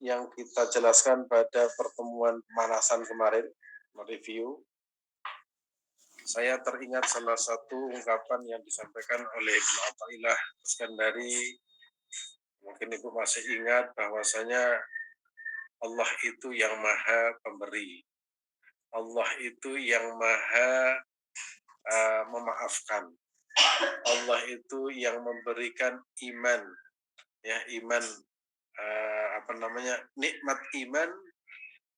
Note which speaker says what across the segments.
Speaker 1: yang kita jelaskan pada pertemuan pemanasan kemarin, mereview, saya teringat salah satu ungkapan yang disampaikan oleh Ibnu Athaillah Iskandari. Mungkin Ibu masih ingat bahwasanya Allah itu yang maha pemberi. Allah itu yang maha memaafkan. Allah itu yang memberikan iman, ya iman nikmat iman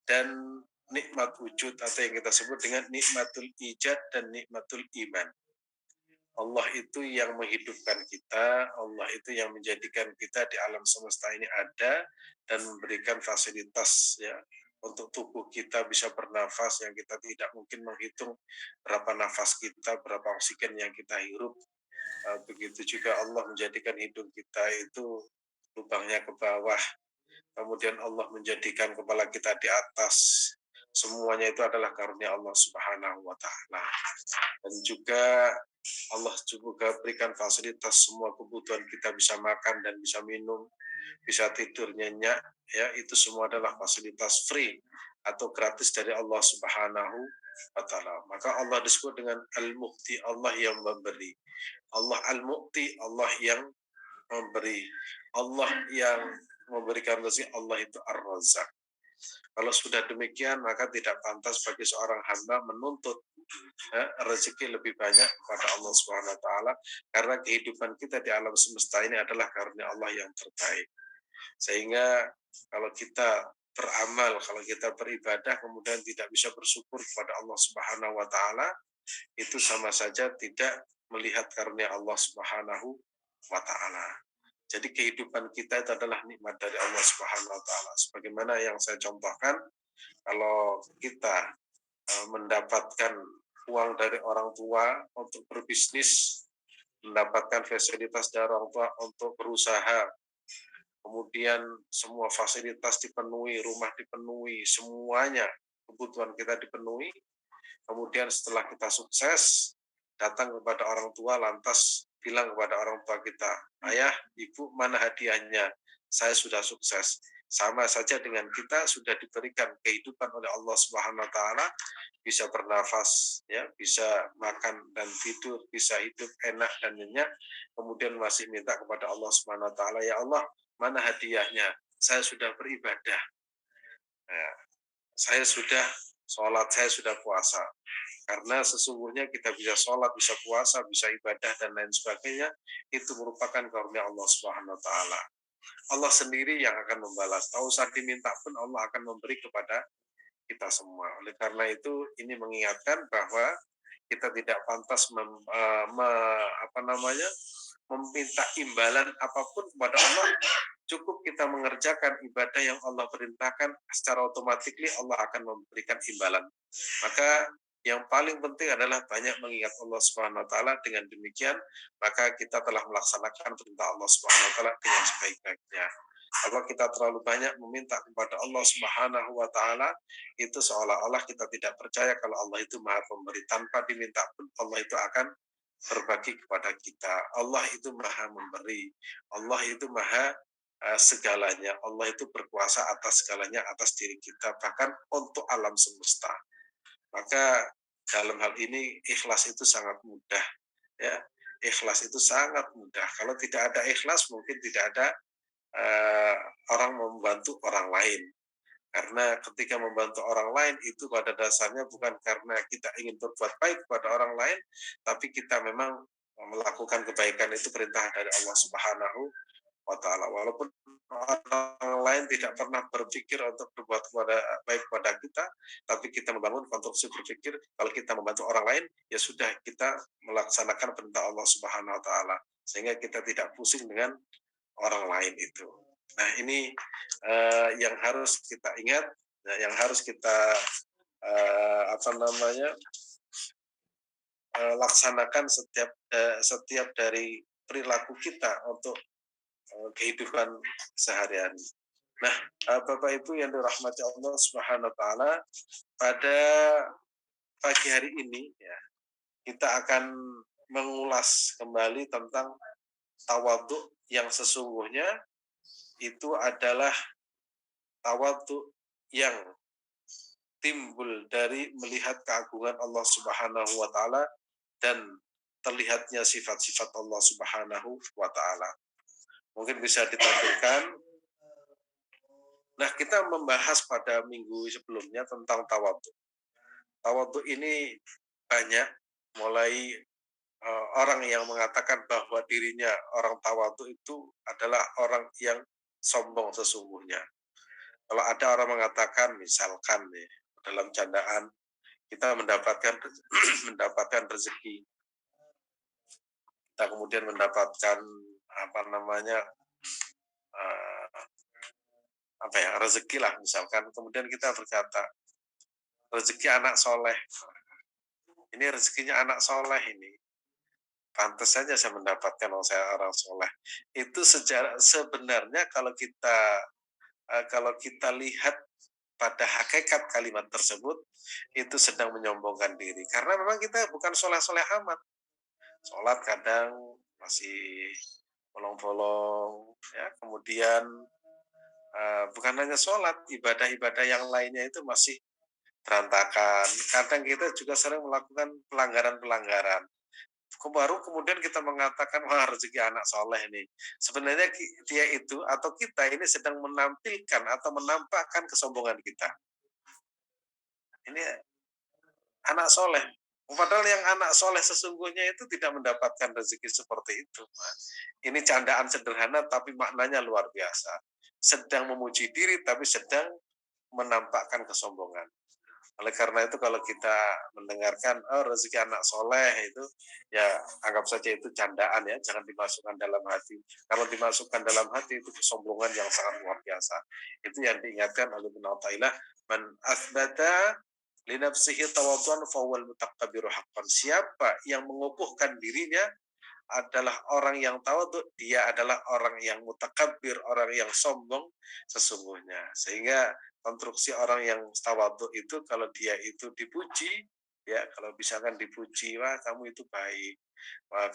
Speaker 1: dan nikmat wujud atau yang kita sebut dengan nikmatul ijad dan nikmatul iman. Allah itu yang menghidupkan kita, Allah itu yang menjadikan kita di alam semesta ini ada dan memberikan fasilitas ya untuk tubuh kita bisa bernafas yang kita tidak mungkin menghitung berapa nafas kita, berapa oksigen yang kita hirup. Begitu juga Allah menjadikan hidung kita itu lubangnya ke bawah. Kemudian Allah menjadikan kepala kita di atas. Semuanya itu adalah karunia Allah Subhanahu wa taala. Dan juga Allah juga berikan fasilitas semua kebutuhan kita bisa makan dan bisa minum, bisa tidur nyenyak, ya itu semua adalah fasilitas free atau gratis dari Allah Subhanahu wa taala. Maka Allah disebut dengan Al-Mu'ti, Allah yang memberi. Allah Al-Mu'ti, Allah yang memberi. Allah yang memberikan rezeki, Allah itu Ar-Razzaq. Kalau sudah demikian, maka tidak pantas bagi seorang hamba menuntut rezeki lebih banyak kepada Allah Subhanahu wa taala karena kehidupan kita di alam semesta ini adalah karunia Allah yang terbaik. Sehingga kalau kita beramal, kalau kita beribadah kemudian tidak bisa bersyukur kepada Allah Subhanahu wa taala, itu sama saja tidak melihat karunia Allah Subhanahu wa taala. Jadi kehidupan kita itu adalah nikmat dari Allah Subhanahu wa taala. Sebagaimana yang saya contohkan, kalau kita mendapatkan uang dari orang tua untuk berbisnis, mendapatkan fasilitas dari orang tua untuk berusaha, kemudian semua fasilitas dipenuhi, rumah dipenuhi, semuanya kebutuhan kita dipenuhi, kemudian setelah kita sukses, datang kepada orang tua lantas bilang kepada orang tua kita, ayah, ibu, mana hadiahnya? Saya sudah sukses. Sama saja dengan kita sudah diberikan kehidupan oleh Allah Subhanahu wa taala, bisa bernafas, ya, bisa makan dan tidur, bisa hidup enak dan nyenyak, kemudian masih minta kepada Allah Subhanahu wa taala, ya Allah, mana hadiahnya? Saya sudah beribadah. Nah, saya sudah sholat, saya sudah puasa. Karena sesungguhnya kita bisa sholat, bisa puasa, bisa ibadah, dan lain sebagainya, itu merupakan karunia Allah Subhanahu wa taala. Allah sendiri yang akan membalas. Tak usah diminta pun Allah akan memberi kepada kita semua. Oleh karena itu, ini mengingatkan bahwa kita tidak pantas meminta imbalan apapun kepada Allah. Cukup kita mengerjakan ibadah yang Allah perintahkan, secara otomatis Allah akan memberikan imbalan. Maka yang paling penting adalah banyak mengingat Allah Subhanahu wa taala. Dengan demikian, maka kita telah melaksanakan perintah Allah Subhanahu wa taala dengan sebaik-baiknya. Kalau kita terlalu banyak meminta kepada Allah Subhanahu wa taala, itu seolah-olah kita tidak percaya kalau Allah itu Maha Pemberi. Tanpa diminta pun Allah itu akan berbagi kepada kita. Allah itu Maha Memberi. Allah itu Maha segalanya. Allah itu berkuasa atas segalanya, atas diri kita, bahkan untuk alam semesta. Maka dalam hal ini ikhlas itu sangat mudah, ya. Ikhlas itu sangat mudah. Kalau tidak ada ikhlas, mungkin tidak ada orang membantu orang lain. Karena ketika membantu orang lain itu pada dasarnya bukan karena kita ingin berbuat baik kepada orang lain, tapi kita memang melakukan kebaikan itu perintah dari Allah Subhanahu wa taala. Walaupun orang lain tidak pernah berpikir untuk berbuat baik kepada kita, tapi kita membangun konstruksi berpikir kalau kita membantu orang lain, ya sudah kita melaksanakan perintah Allah Subhanahu wa taala. Sehingga kita tidak pusing dengan orang lain itu. Nah, ini yang harus kita ingat, yang harus kita laksanakan setiap dari perilaku kita untuk kehidupan sehari-hari. Nah, Bapak Ibu yang dirahmati Allah Subhanahu wa taala, pada pagi hari ini ya, kita akan mengulas kembali tentang tawadhu yang sesungguhnya itu adalah tawadhu yang timbul dari melihat keagungan Allah Subhanahu wa taala dan terlihatnya sifat-sifat Allah Subhanahu wa taala. Mungkin bisa ditampilkan. Nah, kita membahas pada minggu sebelumnya tentang tawadhu. Tawadhu ini banyak, mulai orang yang mengatakan bahwa dirinya orang tawadhu itu adalah orang yang sombong sesungguhnya. Kalau ada orang mengatakan, misalkan nih, dalam candaan, kita mendapatkan mendapatkan rezeki, kita kemudian mendapatkan apa namanya rezeki lah misalkan, kemudian kita berkata rezeki anak soleh, ini rezekinya anak soleh ini, pantas saja saya mendapatkan saya orang soleh. Itu sebenarnya kalau kita lihat pada hakikat kalimat tersebut, itu sedang menyombongkan diri. Karena memang kita bukan soleh-soleh amat. Sholat kadang masih bolong-bolong, ya. Kemudian bukan hanya sholat, ibadah-ibadah yang lainnya itu masih berantakan. Kadang kita juga sering melakukan pelanggaran-pelanggaran. Baru kemudian kita mengatakan, wah rezeki anak soleh nih. Sebenarnya dia itu atau kita ini sedang menampilkan atau menampakkan kesombongan kita. Ini anak soleh. Padahal yang anak soleh sesungguhnya itu tidak mendapatkan rezeki seperti itu. Ini candaan sederhana tapi maknanya luar biasa. Sedang memuji diri tapi sedang menampakkan kesombongan. Oleh karena itu kalau kita mendengarkan rezeki anak soleh itu, ya anggap saja itu candaan ya, jangan dimasukkan dalam hati. Kalau dimasukkan dalam hati itu kesombongan yang sangat luar biasa. Itu yang diingatkan oleh Ibnu Athaillah, man asbata li nafsihi tawadduan fa huwal mutakabbiru haqqan. Siapa yang mengukuhkan dirinya adalah orang yang tawadhu, dia adalah orang yang mutakabbir, orang yang sombong sesungguhnya. Sehingga konstruksi orang yang tawadhu itu kalau dia itu dipuji, ya kalau misalkan dipuji, wah kamu itu baik, wah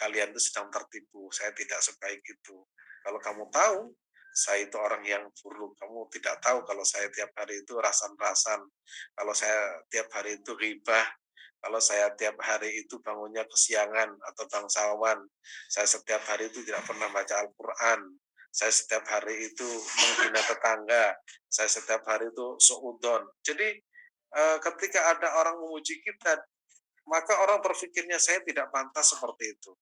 Speaker 1: kalian itu sedang tertipu, saya tidak sebaik itu. Kalau kamu tahu saya itu orang yang buruk, kamu tidak tahu kalau saya tiap hari itu rasan-rasan, kalau saya tiap hari itu ribah, kalau saya tiap hari itu bangunnya kesiangan atau bangsawan, saya setiap hari itu tidak pernah baca Al-Quran, saya setiap hari itu menghina tetangga, saya setiap hari itu suudon. Jadi ketika ada orang memuji kita, maka orang berpikirnya saya tidak pantas seperti itu.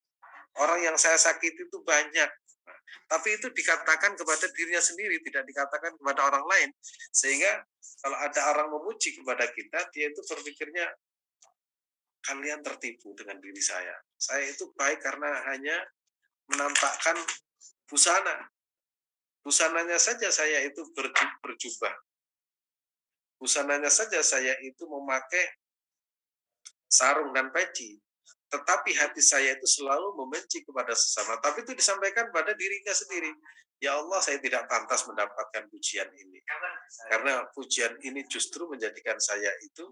Speaker 1: Orang yang saya sakiti itu banyak. Nah, tapi itu dikatakan kepada dirinya sendiri, tidak dikatakan kepada orang lain. Sehingga kalau ada orang memuji kepada kita, dia itu berpikirnya kalian tertipu dengan diri saya. Saya itu baik karena hanya menampakkan busana. Busananya saja saya itu berjubah. Busananya saja saya itu memakai sarung dan peci. Tetapi hati saya itu selalu membenci kepada sesama. Tapi itu disampaikan pada dirinya sendiri. Ya Allah, saya tidak pantas mendapatkan pujian ini. Karena pujian ini justru menjadikan saya itu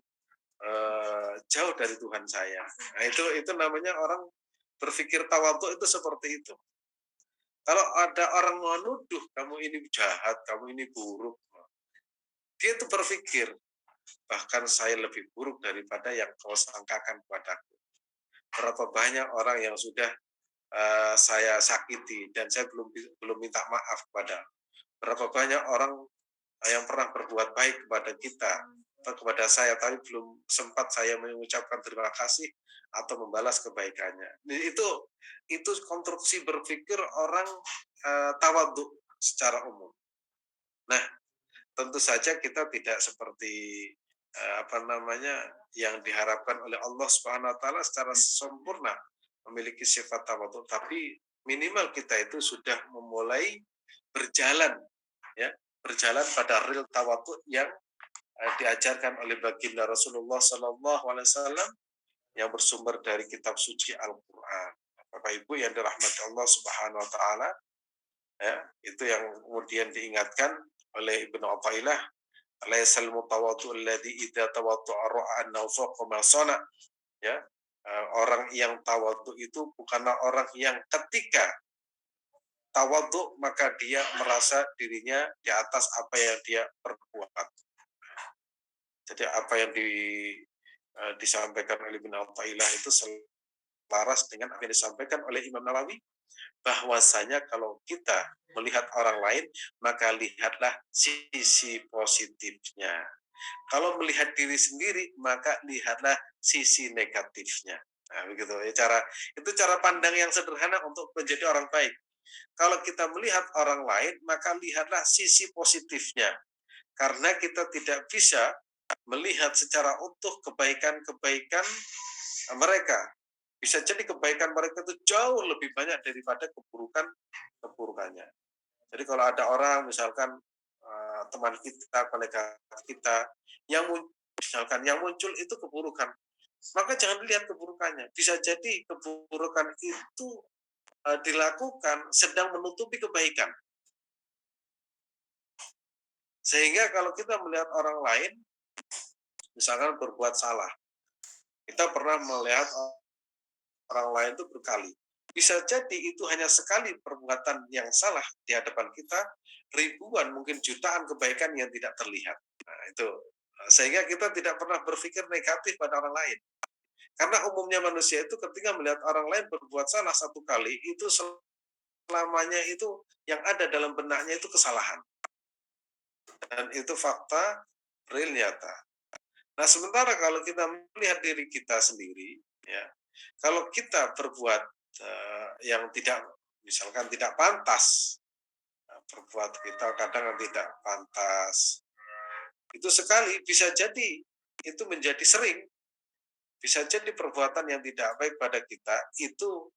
Speaker 1: jauh dari Tuhan saya. Nah, itu namanya orang berpikir tawadhu itu seperti itu. Kalau ada orang menuduh kamu ini jahat, kamu ini buruk, dia itu berpikir bahkan saya lebih buruk daripada yang kau sangkakan kepadaku. Berapa banyak orang yang sudah saya sakiti dan saya belum minta maaf kepada. Berapa banyak orang yang pernah berbuat baik kepada kita atau kepada saya, tapi belum sempat saya mengucapkan terima kasih atau membalas kebaikannya. Itu konstruksi berpikir orang tawadhu secara umum. Nah, tentu saja kita tidak seperti yang diharapkan oleh Allah Subhanahu wa taala secara sempurna memiliki sifat tawadhu, tapi minimal kita itu sudah memulai berjalan, ya, berjalan pada real tawadhu yang diajarkan oleh baginda Rasulullah Sallallahu Alaihi Wasallam yang bersumber dari kitab suci Al-Quran. Bapak Ibu yang dirahmati Allah Subhanahu Wa Taala, ya, itu yang kemudian diingatkan oleh Ibnu Athaillah, laisal mutawaddu alladhi idza tawaddu'a ra'a annahu fawqa ma sana, ya. Orang yang tawadhu itu bukanlah orang yang ketika tawadhu, maka dia merasa dirinya di atas apa yang dia perbuat. Jadi apa yang disampaikan oleh Ibnu Athaillah itu selaras dengan apa yang disampaikan oleh Imam Nawawi, bahwasanya kalau kita melihat orang lain, maka lihatlah sisi positifnya. Kalau melihat diri sendiri, maka lihatlah sisi negatifnya. Nah, begitu ya, cara pandang yang sederhana untuk menjadi orang baik. Kalau kita melihat orang lain, maka lihatlah sisi positifnya. Karena kita tidak bisa melihat secara utuh kebaikan-kebaikan mereka. Bisa jadi kebaikan mereka itu jauh lebih banyak daripada keburukannya. Jadi kalau ada orang misalkan teman kita, kolega kita yang misalkan yang muncul itu keburukan, maka jangan lihat keburukannya. Bisa jadi keburukan itu dilakukan sedang menutupi kebaikan. Sehingga kalau kita melihat orang lain misalkan berbuat salah, kita pernah melihat orang lain itu berkali. Bisa jadi itu hanya sekali perbuatan yang salah di hadapan kita, ribuan mungkin jutaan kebaikan yang tidak terlihat. Nah, itu sehingga kita tidak pernah berpikir negatif pada orang lain. Karena umumnya manusia itu ketika melihat orang lain berbuat salah satu kali, itu selamanya itu yang ada dalam benaknya itu kesalahan. Dan itu fakta real nyata. Nah, sementara kalau kita melihat diri kita sendiri, ya, kalau kita berbuat yang tidak, misalkan tidak pantas, berbuat kita kadang tidak pantas, itu sekali bisa jadi itu menjadi sering, bisa jadi perbuatan yang tidak baik pada kita itu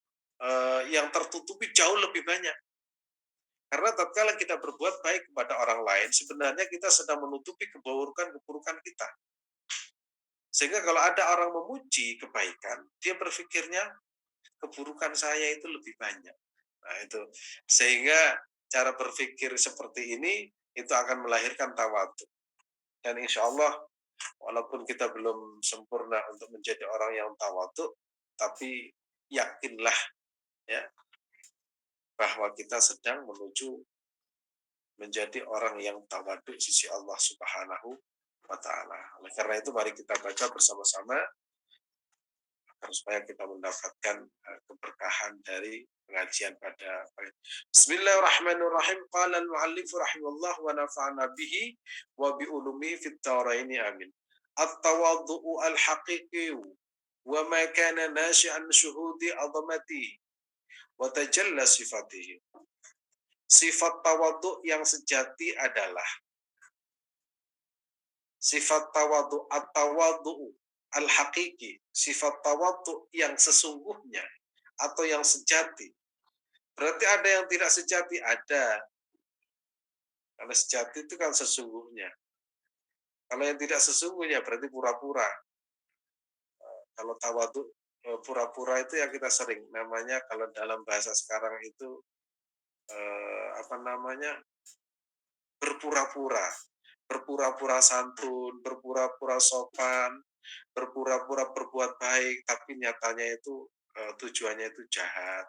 Speaker 1: yang tertutupi jauh lebih banyak. Karena tatkala kita berbuat baik kepada orang lain, sebenarnya kita sedang menutupi keburukan-keburukan kita. Sehingga kalau ada orang memuji kebaikan, dia berpikirnya keburukan saya itu lebih banyak. Nah, itu. Sehingga cara berpikir seperti ini itu akan melahirkan tawadhu. Dan insya Allah, walaupun kita belum sempurna untuk menjadi orang yang tawadhu, tapi yakinlah ya bahwa kita sedang menuju menjadi orang yang tawadhu sisi Allah Subhanahu wa taala. Oleh karena itu mari kita baca bersama-sama supaya kita mendapatkan keberkahan dari pengajian pada Bismillahirrahmanirrahim. Qala al-muallif rahimahullah wa nafa'ana bihi wa bi ulumi fit dharain amin. At-tawadhu al-haqiqi wa ma kana nashi'an syuhudi azamati wa tajalla sifatihi. Sifat tawadhu yang sejati adalah sifat tawadhu at-tawadhu al-haqiqi, sifat tawadhu yang sesungguhnya atau yang sejati. Berarti ada yang tidak sejati? Ada. Kalau sejati itu kan sesungguhnya. Kalau yang tidak sesungguhnya berarti pura-pura. Kalau tawadhu pura-pura itu yang kita sering namanya kalau dalam bahasa sekarang itu apa namanya? Berpura-pura. Berpura-pura santun, berpura-pura sopan, berpura-pura berbuat baik tapi nyatanya itu tujuannya itu jahat.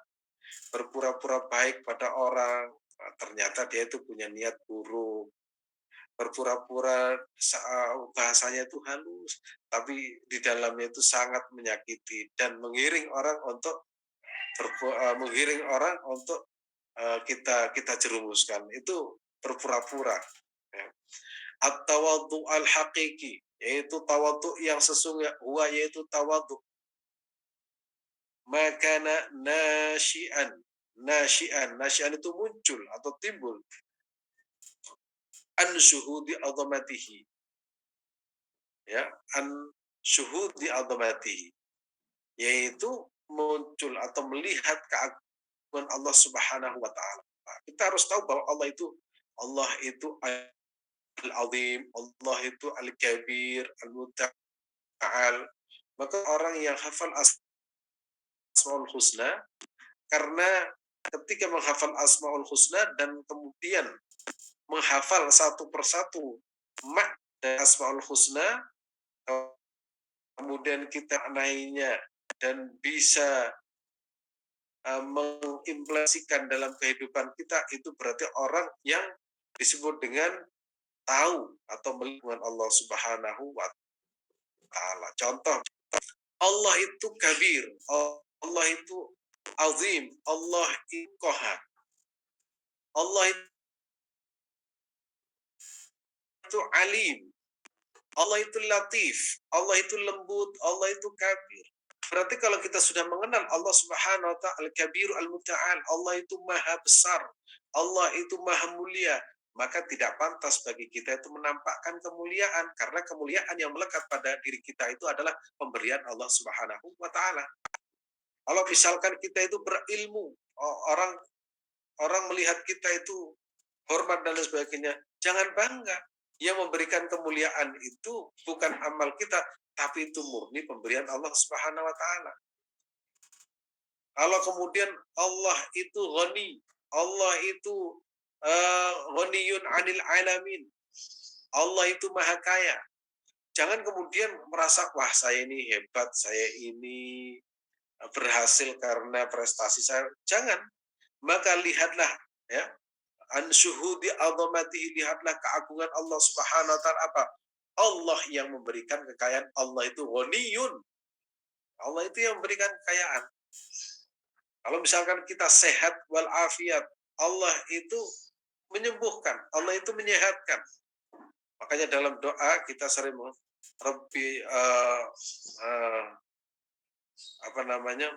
Speaker 1: Berpura-pura baik pada orang, ternyata dia itu punya niat buruk. Berpura-pura bahasanya itu halus, tapi di dalamnya itu sangat menyakiti dan menggiring orang untuk kita jerumuskan. Itu berpura-pura. Ya. At-tawadhu al-haqiqi, yaitu tawadhu yang sesungguhnya, yaitu tawadhu makana nasyian itu muncul atau timbul an syuhudi azamatihi, ya, an syuhudi azamatihi, yaitu muncul atau melihat keagungan Allah Subhanahu wa taala. Kita harus tahu bahwa Allah itu al-azim, Allah itu al-kabir, al-muta'al. Maka orang yang hafal Asmaul Husna, karena ketika menghafal Asmaul Husna dan kemudian menghafal satu persatu makna Asmaul Husna, kemudian kita maknainya dan bisa mengimplementasikan dalam kehidupan kita, itu berarti orang yang disebut dengan tahu atau melihat Allah Subhanahu wa taala. Contoh, Allah itu kabir, Allah itu azim, Allah itu qahar, Allah itu alim, Allah itu latif, Allah itu lembut, Allah itu kabir. Berarti kalau kita sudah mengenal Allah Subhanahu wa taala Al-Kabir Al-Muta'al, Allah itu maha besar, Allah itu maha mulia, maka tidak pantas bagi kita itu menampakkan kemuliaan, karena kemuliaan yang melekat pada diri kita itu adalah pemberian Allah Subhanahu wa taala. Kalau misalkan kita itu berilmu, orang orang melihat kita itu hormat dan lain sebagainya, jangan bangga. Yang memberikan kemuliaan itu bukan amal kita, tapi itu murni pemberian Allah Subhanahu wa taala. Kalau kemudian Allah itu ghani, Allah itu ghaniyun 'anil alamin. Allah itu maha kaya. Jangan kemudian merasa wah saya ini hebat, saya ini berhasil karena prestasi saya. Jangan. Maka lihatlah ya, an syuhudi azamatihi, lihatlah keagungan Allah Subhanahu wa taala apa? Allah yang memberikan kekayaan, Allah itu ghaniyun. Allah itu yang memberikan kekayaan. Kalau misalkan kita sehat walafiat, Allah itu menyembuhkan, Allah itu menyehatkan. Makanya dalam doa kita sering Rabbi uh, apa namanya?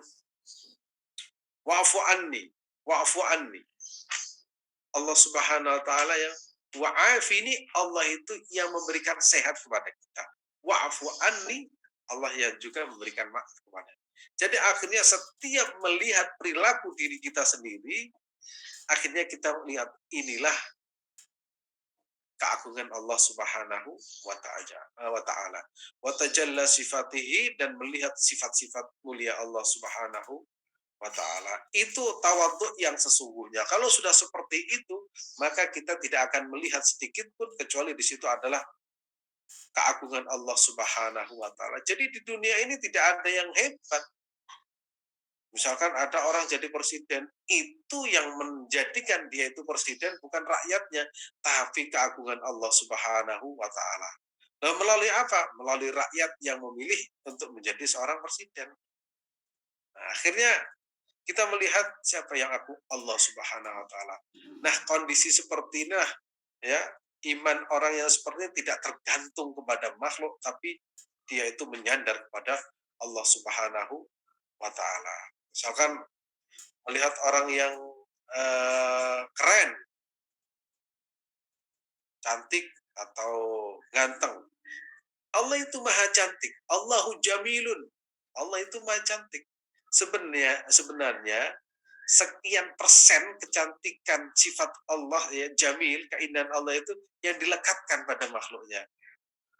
Speaker 1: Wa'fu anni, wa'fu anni. Allah Subhanahu wa taala yang wa'afini, Allah itu yang memberikan sehat kepada kita. Wa'fu anni, Allah yang juga memberikan maaf kepada. Jadi akhirnya setiap melihat perilaku diri kita sendiri, akhirnya kita melihat inilah keagungan Allah Subhanahu wa taala. Wa tajalla sifatihi, dan melihat sifat-sifat mulia Allah Subhanahu wa taala. Itu tawadhu yang sesungguhnya. Kalau sudah seperti itu, maka kita tidak akan melihat sedikit pun kecuali di situ adalah keagungan Allah Subhanahu wa taala. Jadi di dunia ini tidak ada yang hebat. Misalkan ada orang jadi presiden, itu yang menjadikan dia itu presiden bukan rakyatnya, tapi keagungan Allah Subhanahu wa taala. Nah, melalui apa? Melalui rakyat yang memilih untuk menjadi seorang presiden. Nah, akhirnya kita melihat siapa yang aku, Allah Subhanahu wa taala. Nah, kondisi seperti inilah ya, iman orang yang seperti ini tidak tergantung kepada makhluk, tapi dia itu menyandar kepada Allah Subhanahu wa taala. Misalkan melihat orang yang keren, cantik atau ganteng. Allah itu maha cantik. Allahu jamilun. Allah itu maha cantik. Sebenarnya sekian persen kecantikan sifat Allah ya, jamil, keindahan Allah itu yang dilekatkan pada makhluknya.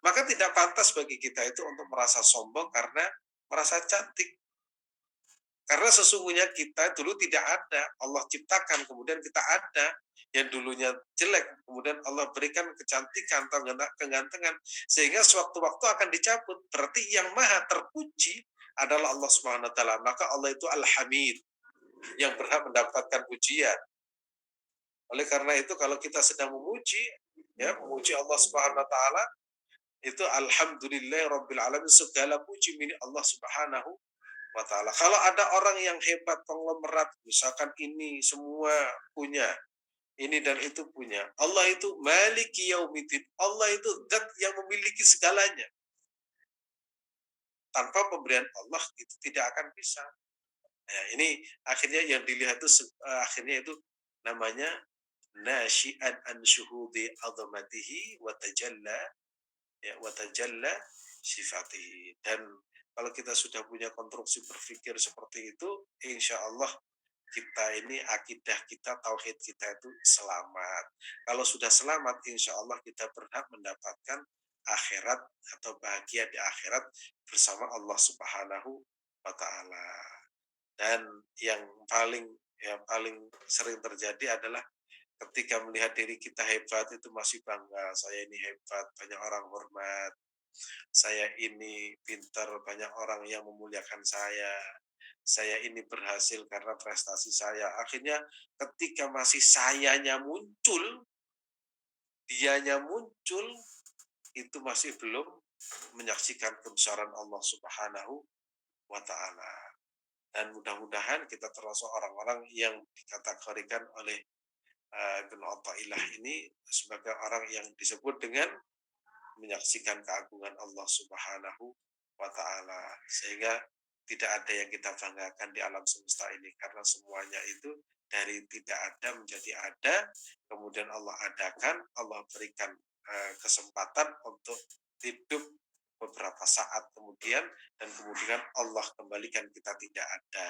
Speaker 1: Maka tidak pantas bagi kita itu untuk merasa sombong karena merasa cantik. Karena sesungguhnya kita dulu tidak ada, Allah ciptakan, kemudian kita ada. Yang dulunya jelek, kemudian Allah berikan kecantikan atau kegantengan, sehingga sewaktu-waktu akan dicabut. Berarti yang maha terpuji adalah Allah Subhanahu wa taala. Maka Allah itu Al-Hamid, yang berhak mendapatkan pujian. Oleh karena itu kalau kita sedang memuji, ya, memuji Allah Subhanahu wa taala, itu alhamdulillahirabbil alamin, segala puji milik Allah Subhanahu wa taala. Kalau ada orang yang hebat, konglomerat, misalkan ini semua punya, ini dan itu punya. Allah itu maliki yaumiddin. Allah itu zat yang memiliki segalanya. Tanpa pemberian Allah itu tidak akan bisa. Nah, ini akhirnya yang dilihat itu akhirnya itu namanya nasyi'an an syuhudi azamatihi wa tajalla, ya, wa tajalla sifatihi. Dan kalau kita sudah punya konstruksi berpikir seperti itu, insya Allah kita ini akidah kita, tauhid kita itu selamat. Kalau sudah selamat, insya Allah kita berhak mendapatkan akhirat atau bahagia di akhirat bersama Allah Subhanahu wa taala. Dan yang paling sering terjadi adalah ketika melihat diri kita hebat itu masih bangga, saya ini hebat, banyak orang hormat, saya ini pintar, banyak orang yang memuliakan saya saya ini berhasil karena prestasi saya. Akhirnya ketika masih sayanya muncul, dianya muncul, itu masih belum menyaksikan kebesaran Allah Subhanahu wa Ta'ala. Dan mudah-mudahan kita termasuk orang-orang yang dikategorikan oleh Ibnu Athaillah ini sebagai orang yang disebut dengan menyaksikan keagungan Allah Subhanahu wa Ta'ala, sehingga tidak ada yang kita banggakan di alam semesta ini karena semuanya itu dari tidak ada menjadi ada, kemudian Allah adakan, Allah berikan kesempatan untuk hidup beberapa saat kemudian, dan kemudian Allah kembalikan kita tidak ada.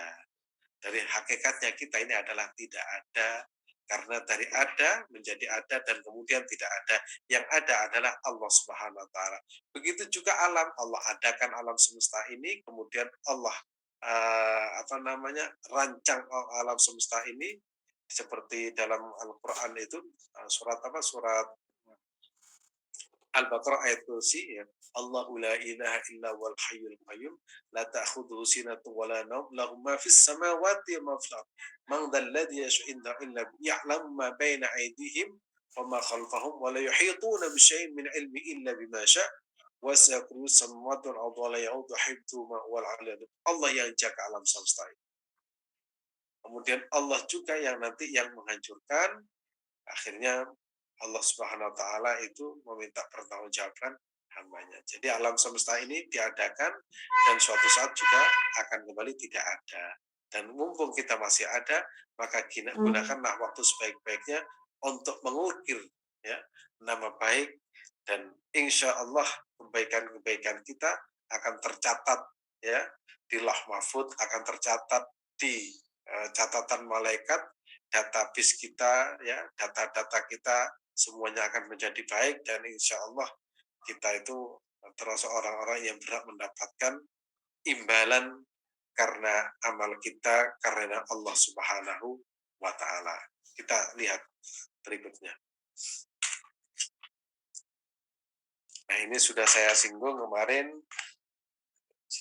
Speaker 1: Dari hakikatnya kita ini adalah tidak ada, karena dari ada menjadi ada dan kemudian tidak ada. Yang ada adalah Allah Subhanahu wa taala. Begitu juga alam, Allah adakan alam semesta ini, kemudian Allah rancang alam semesta ini seperti dalam Al-Qur'an itu surat apa? Surat Al-Baqarah ayat kursi ya. Allahu la ilaha illa wal hayyul qayyum la ta'khudhuhu sinatun wa la nawm lahu ma fis samawati wa ma fil ardh man dhal ladzi yashfa'u indahu illa ya'lamu ma baina aydihim wa ma khalfahum wa la yuhituna bi syai'in min ilmi illa bima syaa' wasi'a kursiyuhu samawati wal ardh wa la ya'uduhu hifdhuhuma wal 'aliyyul Allah yang jaga alam semesta ini. Kemudian Allah juga yang nanti yang menghancurkan. Akhirnya Allah Subhanahu wa taala itu meminta pertanggungjawaban hambanya. Jadi alam semesta ini diadakan dan suatu saat juga akan kembali tidak ada. Dan mumpung kita masih ada, maka gunakanlah waktu sebaik-baiknya untuk mengukir ya nama baik, dan insya Allah kebaikan-kebaikan kita akan tercatat ya di Lauh Mahfuz, akan tercatat di catatan malaikat, database kita ya, data-data kita semuanya akan menjadi baik, dan insya Allah kita itu termasuk orang-orang yang berhak mendapatkan imbalan karena amal kita karena Allah Subhanahu wa taala. Kita lihat berikutnya. Nah, ini sudah saya singgung kemarin.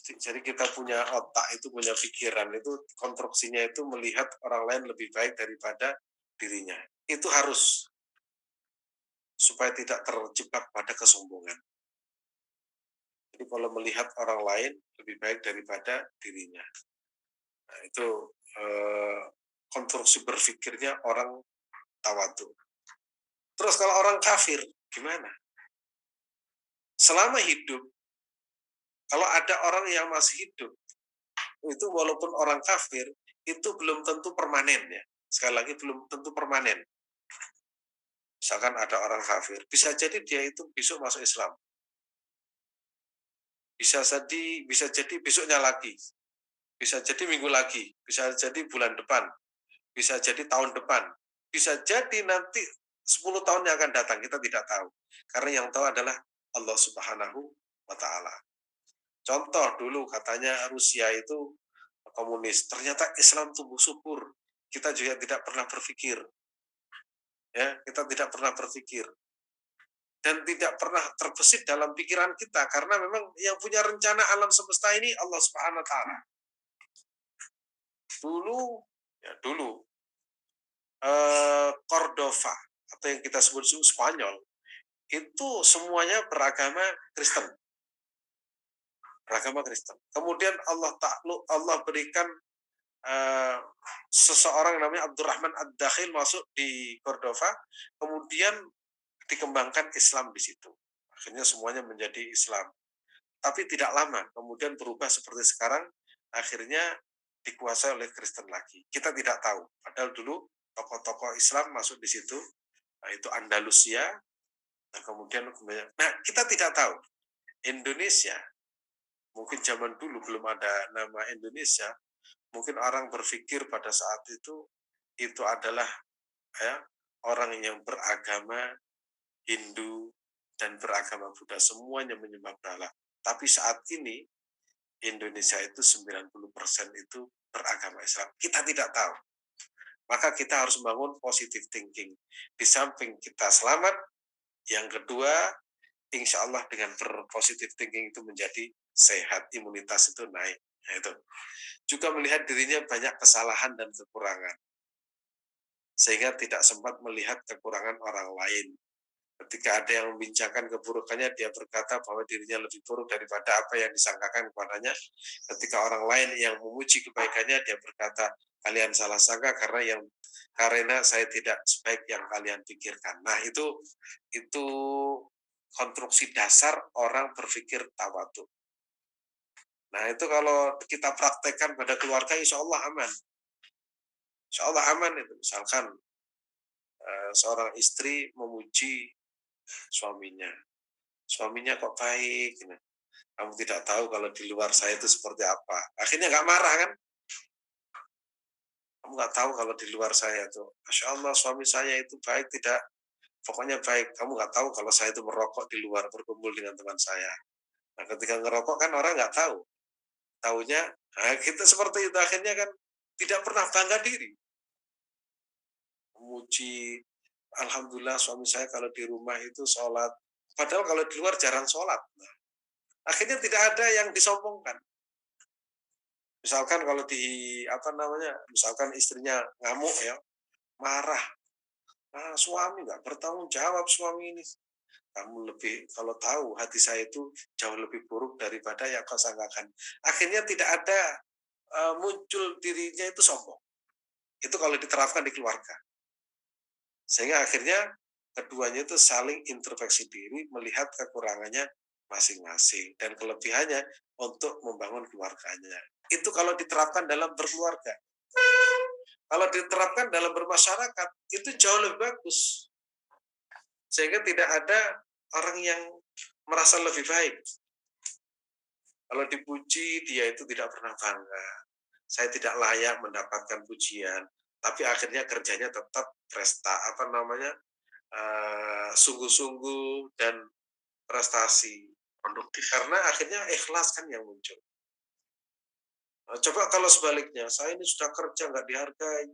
Speaker 1: Jadi kita punya otak itu, punya pikiran itu, konstruksinya itu melihat orang lain lebih baik daripada dirinya. Itu harus, supaya tidak terjebak pada kesombongan. Jadi kalau melihat orang lain lebih baik daripada dirinya, nah itu konstruksi berpikirnya orang tawadhu. Terus kalau orang kafir gimana? Selama hidup, kalau ada orang yang masih hidup, itu walaupun orang kafir, itu belum tentu permanen ya. Sekali lagi belum tentu permanen. Misalkan ada orang kafir, bisa jadi dia itu besok masuk Islam. Bisa jadi besoknya lagi. Bisa jadi minggu lagi, bisa jadi bulan depan, bisa jadi tahun depan, bisa jadi nanti 10 tahun yang akan datang, kita tidak tahu. Karena yang tahu adalah Allah Subhanahu wa taala. Contoh dulu katanya Rusia itu komunis, ternyata Islam tumbuh subur. Kita juga tidak pernah berpikir. Ya, kita tidak pernah berpikir. Dan tidak pernah terbesit dalam pikiran kita karena memang yang punya rencana alam semesta ini Allah Subhanahu wa taala. Dulu Cordova atau yang kita sebut Spanyol itu semuanya beragama Kristen. Kemudian Allah berikan seseorang namanya Abdurrahman Ad-Dakhil masuk di Cordova, kemudian dikembangkan Islam di situ. Akhirnya semuanya menjadi Islam. Tapi tidak lama, kemudian berubah seperti sekarang, akhirnya dikuasai oleh Kristen lagi. Kita tidak tahu. Padahal dulu tokoh-tokoh Islam masuk di situ, nah, itu Andalusia, nah, kemudian kita tidak tahu. Indonesia, mungkin zaman dulu belum ada nama Indonesia, mungkin orang berpikir pada saat itu adalah ya, orang yang beragama Hindu dan beragama Buddha, semuanya menyembah berhala. Tapi saat ini Indonesia itu 90% itu beragama Islam. Kita tidak tahu. Maka kita harus membangun positive thinking. Di samping kita selamat, yang kedua, insya Allah dengan berpositive thinking itu menjadi sehat, imunitas itu naik. Nah, itu juga melihat dirinya banyak kesalahan dan kekurangan, sehingga tidak sempat melihat kekurangan orang lain. Ketika ada yang membincangkan keburukannya, dia berkata bahwa dirinya lebih buruk daripada apa yang disangkakan kepadanya. Ketika orang lain yang memuji kebaikannya, dia berkata, kalian salah sangka karena saya tidak sebaik yang kalian pikirkan. Nah, itu konstruksi dasar orang berpikir tawadu. Nah, itu kalau kita praktekkan pada keluarga, insya Allah aman. Insya Allah aman itu. Misalkan seorang istri memuji suaminya. Suaminya kok baik. Gitu. Kamu tidak tahu kalau di luar saya itu seperti apa. Akhirnya nggak marah kan? Kamu nggak tahu kalau di luar saya itu. Masya Allah suami saya itu baik, tidak. Pokoknya baik. Kamu nggak tahu kalau saya itu merokok di luar berkumpul dengan teman saya. Nah, ketika ngerokok kan orang nggak tahu. Taunya, nah kita seperti itu. Akhirnya kan tidak pernah bangga diri. Memuji, Alhamdulillah suami saya kalau di rumah itu sholat. Padahal kalau di luar jarang sholat. Nah, akhirnya tidak ada yang disombongkan. Misalkan kalau misalkan istrinya ngamuk ya, marah. Ah, suami nggak bertanggung jawab suami ini. Kamu lebih kalau tahu hati saya itu jauh lebih buruk daripada yang kau sangkakan. Akhirnya tidak ada muncul dirinya itu sombong. Itu kalau diterapkan di keluarga. Sehingga akhirnya keduanya itu saling introspeksi diri, melihat kekurangannya masing-masing dan kelebihannya untuk membangun keluarganya. Itu kalau diterapkan dalam berkeluarga. Kalau diterapkan dalam bermasyarakat, itu jauh lebih bagus. Sehingga tidak ada orang yang merasa lebih baik. Kalau dipuji, dia itu tidak pernah bangga. Saya tidak layak mendapatkan pujian, tapi akhirnya kerjanya tetap sungguh-sungguh dan prestasi produktif. Karena akhirnya ikhlas kan yang muncul. Coba kalau sebaliknya, saya ini sudah kerja nggak dihargai,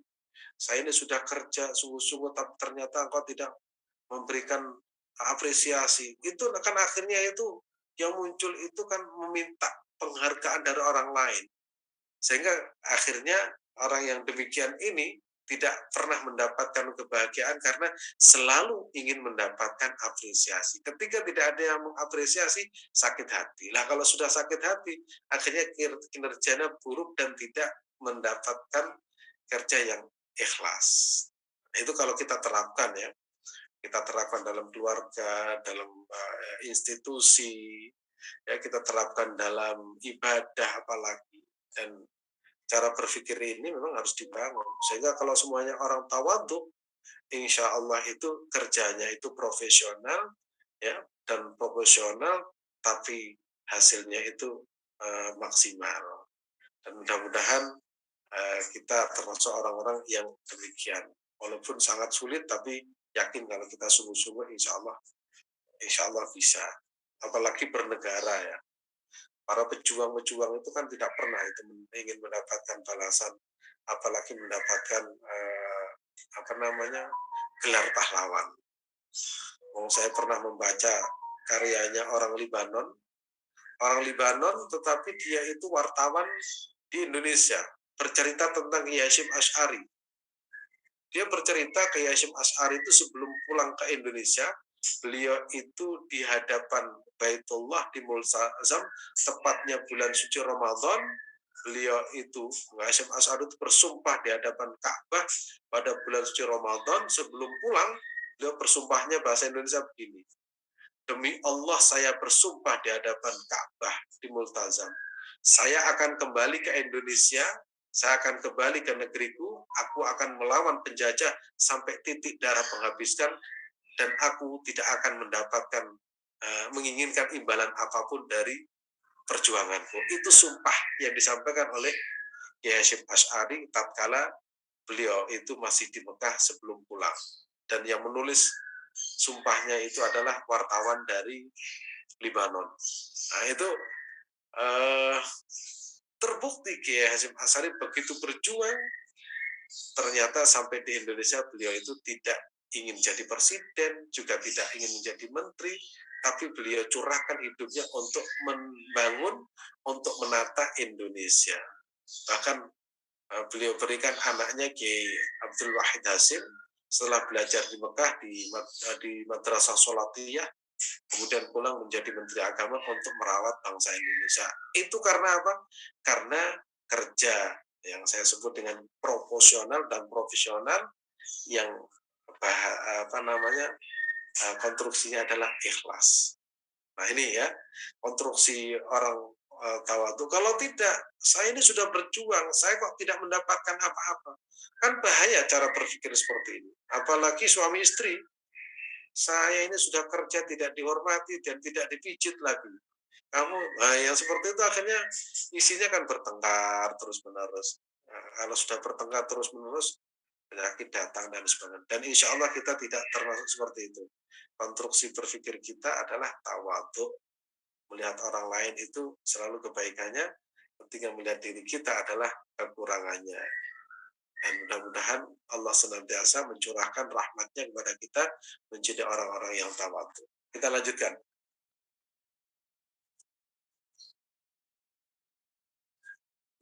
Speaker 1: saya ini sudah kerja sungguh-sungguh, tapi ternyata engkau tidak memberikan apresiasi. Itu kan akhirnya itu yang muncul itu kan meminta penghargaan dari orang lain. Sehingga akhirnya orang yang demikian ini tidak pernah mendapatkan kebahagiaan karena selalu ingin mendapatkan apresiasi. Ketika tidak ada yang mengapresiasi, sakit hati. Nah, kalau sudah sakit hati, akhirnya kinerjanya buruk dan tidak mendapatkan kerja yang ikhlas. Nah, itu kalau kita terapkan ya. Kita terapkan dalam keluarga, dalam institusi, ya kita terapkan dalam ibadah apalagi. Dan cara berpikir ini memang harus dibangun. Sehingga kalau semuanya orang tawadhu, insya Allah itu kerjanya itu profesional, ya, dan proporsional, tapi hasilnya itu maksimal. Dan mudah-mudahan kita termasuk orang-orang yang demikian. Walaupun sangat sulit, tapi yakin kalau kita sungguh-sungguh, insya Allah bisa. Apalagi bernegara ya. Para pejuang-pejuang itu kan tidak pernah itu ingin mendapatkan balasan, apalagi mendapatkan gelar pahlawan. Saya pernah membaca karyanya orang Libanon, tetapi dia itu wartawan di Indonesia, bercerita tentang Kiai Hasyim Asy'ari. Dia bercerita Kiai Hasyim Asy'ari itu sebelum pulang ke Indonesia, beliau itu di hadapan Baitullah di Multazam, tepatnya bulan suci Ramadan, beliau itu Hasyim Asy'ari itu bersumpah di hadapan Ka'bah pada bulan suci Ramadan. Sebelum pulang, beliau bersumpahnya bahasa Indonesia begini, demi Allah saya bersumpah di hadapan Ka'bah di Multazam, saya akan kembali ke Indonesia, saya akan kembali ke negeriku, aku akan melawan penjajah sampai titik darah penghabiskan, dan aku tidak akan mendapatkan menginginkan imbalan apapun dari perjuanganku. Itu sumpah yang disampaikan oleh Kiai Hasyim Asy'ari tatkala beliau itu masih di Mekah sebelum pulang. Dan yang menulis sumpahnya itu adalah wartawan dari Libanon. Nah, itu terbukti Kiai Hasyim Asy'ari begitu berjuang, ternyata sampai di Indonesia beliau itu tidak ingin jadi presiden, juga tidak ingin menjadi menteri, tapi beliau curahkan hidupnya untuk membangun, untuk menata Indonesia. Bahkan beliau berikan anaknya Kiai Abdul Wahid Hasim setelah belajar di Mekah di Madrasah Sholatiyah, kemudian pulang menjadi Menteri Agama untuk merawat bangsa Indonesia. Itu karena apa? Karena kerja yang saya sebut dengan proporsional dan profesional, yang konstruksinya adalah ikhlas. Nah ini ya, konstruksi orang tawadu. Kalau tidak, saya ini sudah berjuang, saya kok tidak mendapatkan apa-apa. Kan bahaya cara berpikir seperti ini. Apalagi suami istri. Saya ini sudah kerja tidak dihormati dan tidak dipijit lagi. Yang seperti itu akhirnya isinya kan bertengkar terus-menerus. Nah, kalau sudah bertengkar terus-menerus, penyakit datang dan sebagainya. Dan insya Allah kita tidak termasuk seperti itu. Konstruksi berpikir kita adalah tawadhu, melihat orang lain itu selalu kebaikannya, ketika melihat diri kita adalah kekurangannya. Dan mudah-mudahan Allah senantiasa mencurahkan rahmatnya kepada kita menjadi orang-orang yang tawadhu. Kita lanjutkan.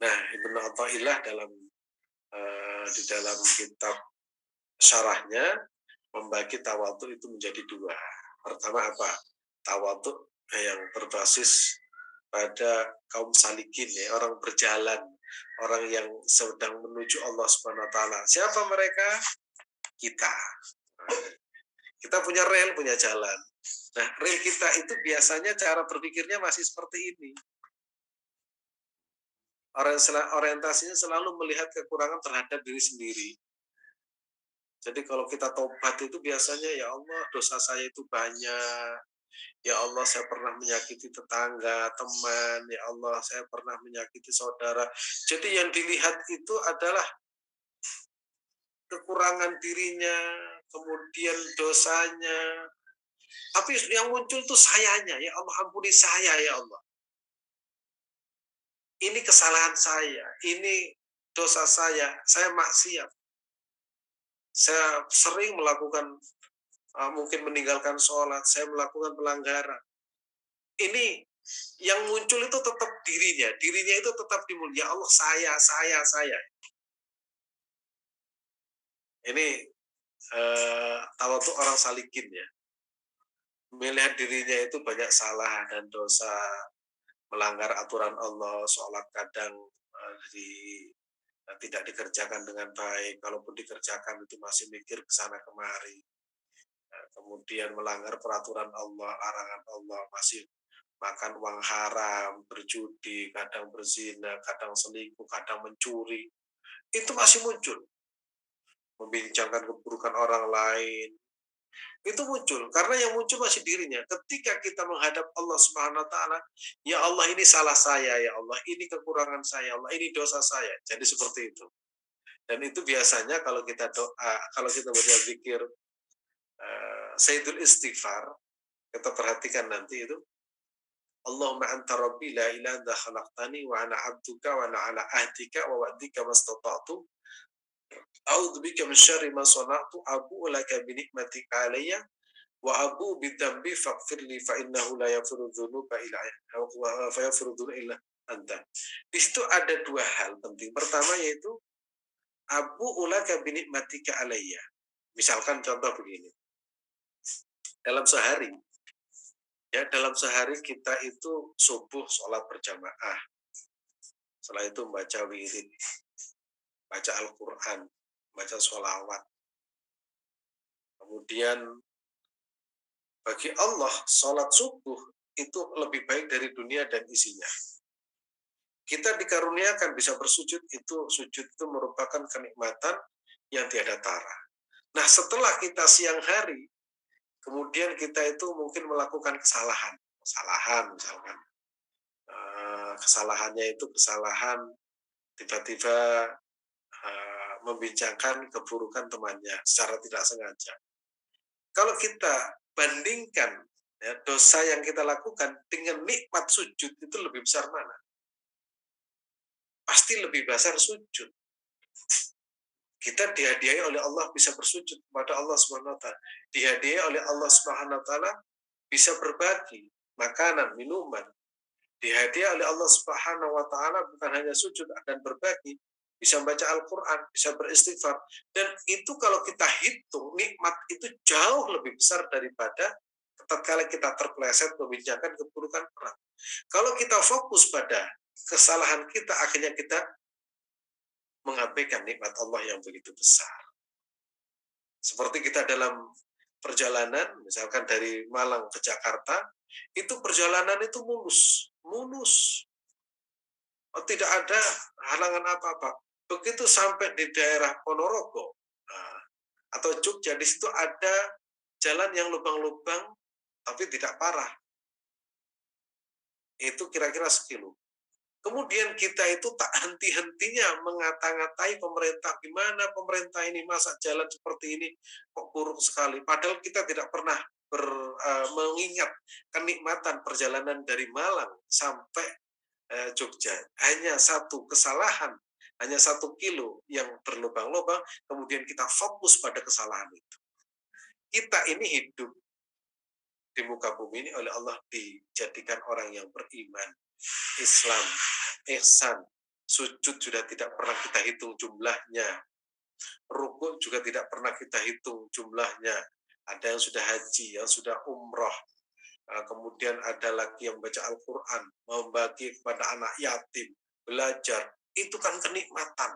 Speaker 1: Nah, Ibnu Athaillah di dalam kitab syarahnya membagi tawadhu itu menjadi dua. Pertama apa? Tawadhu yang berbasis pada kaum salikin, ya, orang berjalan, orang yang sedang menuju Allah Subhanahu wa taala. Siapa mereka? Kita. Kita punya rel, punya jalan. Nah, rel kita itu biasanya cara berpikirnya masih seperti ini. Orientasinya selalu melihat kekurangan terhadap diri sendiri. Jadi kalau kita tobat itu biasanya, ya Allah, dosa saya itu banyak. Ya Allah, saya pernah menyakiti tetangga, teman. Ya Allah, saya pernah menyakiti saudara. Jadi yang dilihat itu adalah kekurangan dirinya, kemudian dosanya. Tapi yang muncul itu sayanya. Ya Allah, ampuni saya, ya Allah. Ini kesalahan saya. Ini dosa saya. Saya maksiat. Saya sering melakukan, mungkin meninggalkan sholat. Saya melakukan pelanggaran. Ini yang muncul itu tetap dirinya itu tetap dimulai. Ya Allah, saya. Ini tawadhu orang salikin, ya, melihat dirinya itu banyak salah dan dosa, melanggar aturan Allah, sholat kadang tidak dikerjakan dengan baik, kalaupun dikerjakan itu masih mikir ke sana kemari. Kemudian melanggar peraturan Allah, larangan Allah, masih makan uang haram, berjudi, kadang berzina, kadang selingkuh, kadang mencuri. Itu masih muncul. Membincangkan keburukan orang lain. Itu muncul. Karena yang muncul masih dirinya. Ketika kita menghadap Allah Subhanahu wa taala, ya Allah, ini salah saya, ya Allah, ini kekurangan saya, ya Allah, ini dosa saya. Jadi seperti itu. Dan itu biasanya kalau kita doa, kalau kita berzikir Sayyidul Istighfar, kita perhatikan nanti itu, Allahumma anta rabbi la ilaha illa khalaqtani wa ana abduka wa ana ala ahdika wa wa'dika mastata'tu a'udzu bika min syarri ma sana'tu abu'u laka bi ni'matika alayya wa abu'u bi dzambi faghfirli fa innahu la yaghfiru dzunuba illa anta. Di situ ada dua hal penting. Pertama yaitu abu'u laka bi ni'matika alayya. Misalkan contoh begini. Dalam sehari kita itu subuh sholat berjamaah, setelah itu membaca wirid, baca Al-Quran, baca sholawat. Kemudian bagi Allah sholat subuh itu lebih baik dari dunia dan isinya. Kita dikaruniakan bisa bersujud, itu sujud itu merupakan kenikmatan yang tiada tara. Nah, setelah kita siang hari, kemudian kita itu mungkin melakukan kesalahan misalkan. Kesalahannya itu kesalahan tiba-tiba membincangkan keburukan temannya secara tidak sengaja. Kalau kita bandingkan, ya, dosa yang kita lakukan dengan nikmat sujud, itu lebih besar mana? Pasti lebih besar sujud. Kita dihadiahi oleh Allah bisa bersujud kepada Allah Subhanahu wa taala. Dihadiahi oleh Allah Subhanahu wa taala bisa berbagi makanan, minuman, dihadiah oleh Allah Subhanahu wa taala, bukan hanya sujud dan berbagi, bisa membaca Al-Qur'an, bisa beristighfar. Dan itu kalau kita hitung, nikmat itu jauh lebih besar daripada tatkala kita terpeleset membicarakan keburukan orang. Kalau kita fokus pada kesalahan kita, akhirnya kita mengabaikan nikmat Allah yang begitu besar. Seperti kita dalam perjalanan, misalkan dari Malang ke Jakarta, itu perjalanan itu mulus, mulus. Oh, tidak ada halangan apa-apa. Begitu sampai di daerah Ponorogo nah, atau Jogja, di situ ada jalan yang lubang-lubang tapi tidak parah. Itu kira-kira sekilo. Kemudian kita itu tak henti-hentinya mengata-ngatai pemerintah, gimana pemerintah ini masa jalan seperti ini kok buruk sekali. Padahal kita tidak pernah mengingat kenikmatan perjalanan dari Malang sampai Jogja. Hanya satu kesalahan, hanya 1 kilo yang berlubang-lubang, kemudian kita fokus pada kesalahan itu. Kita ini hidup di muka bumi ini oleh Allah dijadikan orang yang beriman, Islam, ihsan, sujud sudah tidak pernah kita hitung jumlahnya, rukuk juga tidak pernah kita hitung jumlahnya. Ada yang sudah haji, yang sudah umroh, kemudian ada lagi yang baca Al-Quran, membagi kepada anak yatim, belajar, itu kan kenikmatan.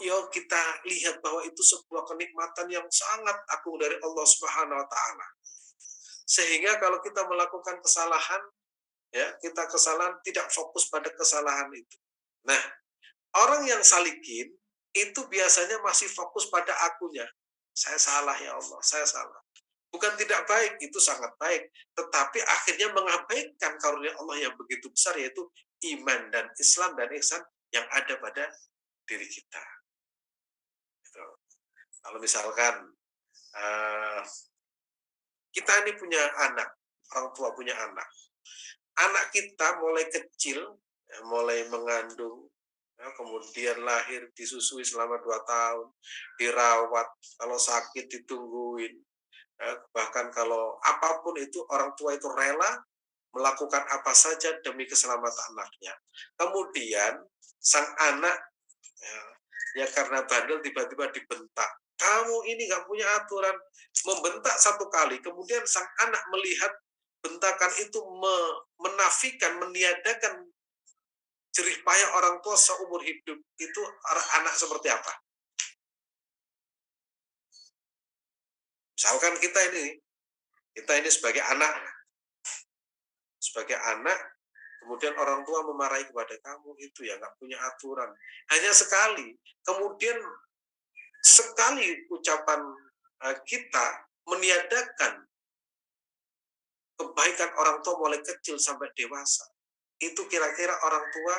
Speaker 1: Ya kita lihat bahwa itu sebuah kenikmatan yang sangat agung dari Allah Subhanahu wa taala. Sehingga kalau kita melakukan kesalahan, ya, kita kesalahan tidak fokus pada kesalahan itu. Nah, orang yang salikin itu biasanya masih fokus pada akunya. Saya salah ya Allah, saya salah. Bukan tidak baik, itu sangat baik. Tetapi akhirnya mengabaikan karunia Allah yang begitu besar, yaitu iman dan Islam dan ihsan yang ada pada diri kita. Gitu. Kalau misalkan kita ini punya anak, orang tua punya anak. Anak kita mulai kecil, mulai mengandung, kemudian lahir, disusui selama 2 tahun, dirawat, kalau sakit ditungguin, bahkan kalau apapun itu orang tua itu rela melakukan apa saja demi keselamatan anaknya. Kemudian sang anak ya karena bandel tiba-tiba dibentak. Kamu ini nggak punya aturan, membentak 1 kali, kemudian sang anak melihat bentakan itu menafikan, meniadakan jerih payah orang tua seumur hidup. Itu anak seperti apa? Misalkan kita ini sebagai anak, kemudian orang tua memarahi kepada kamu itu ya nggak punya aturan. Hanya sekali, kemudian sekali ucapan kita meniadakan kebaikan orang tua mulai kecil sampai dewasa. Itu kira-kira orang tua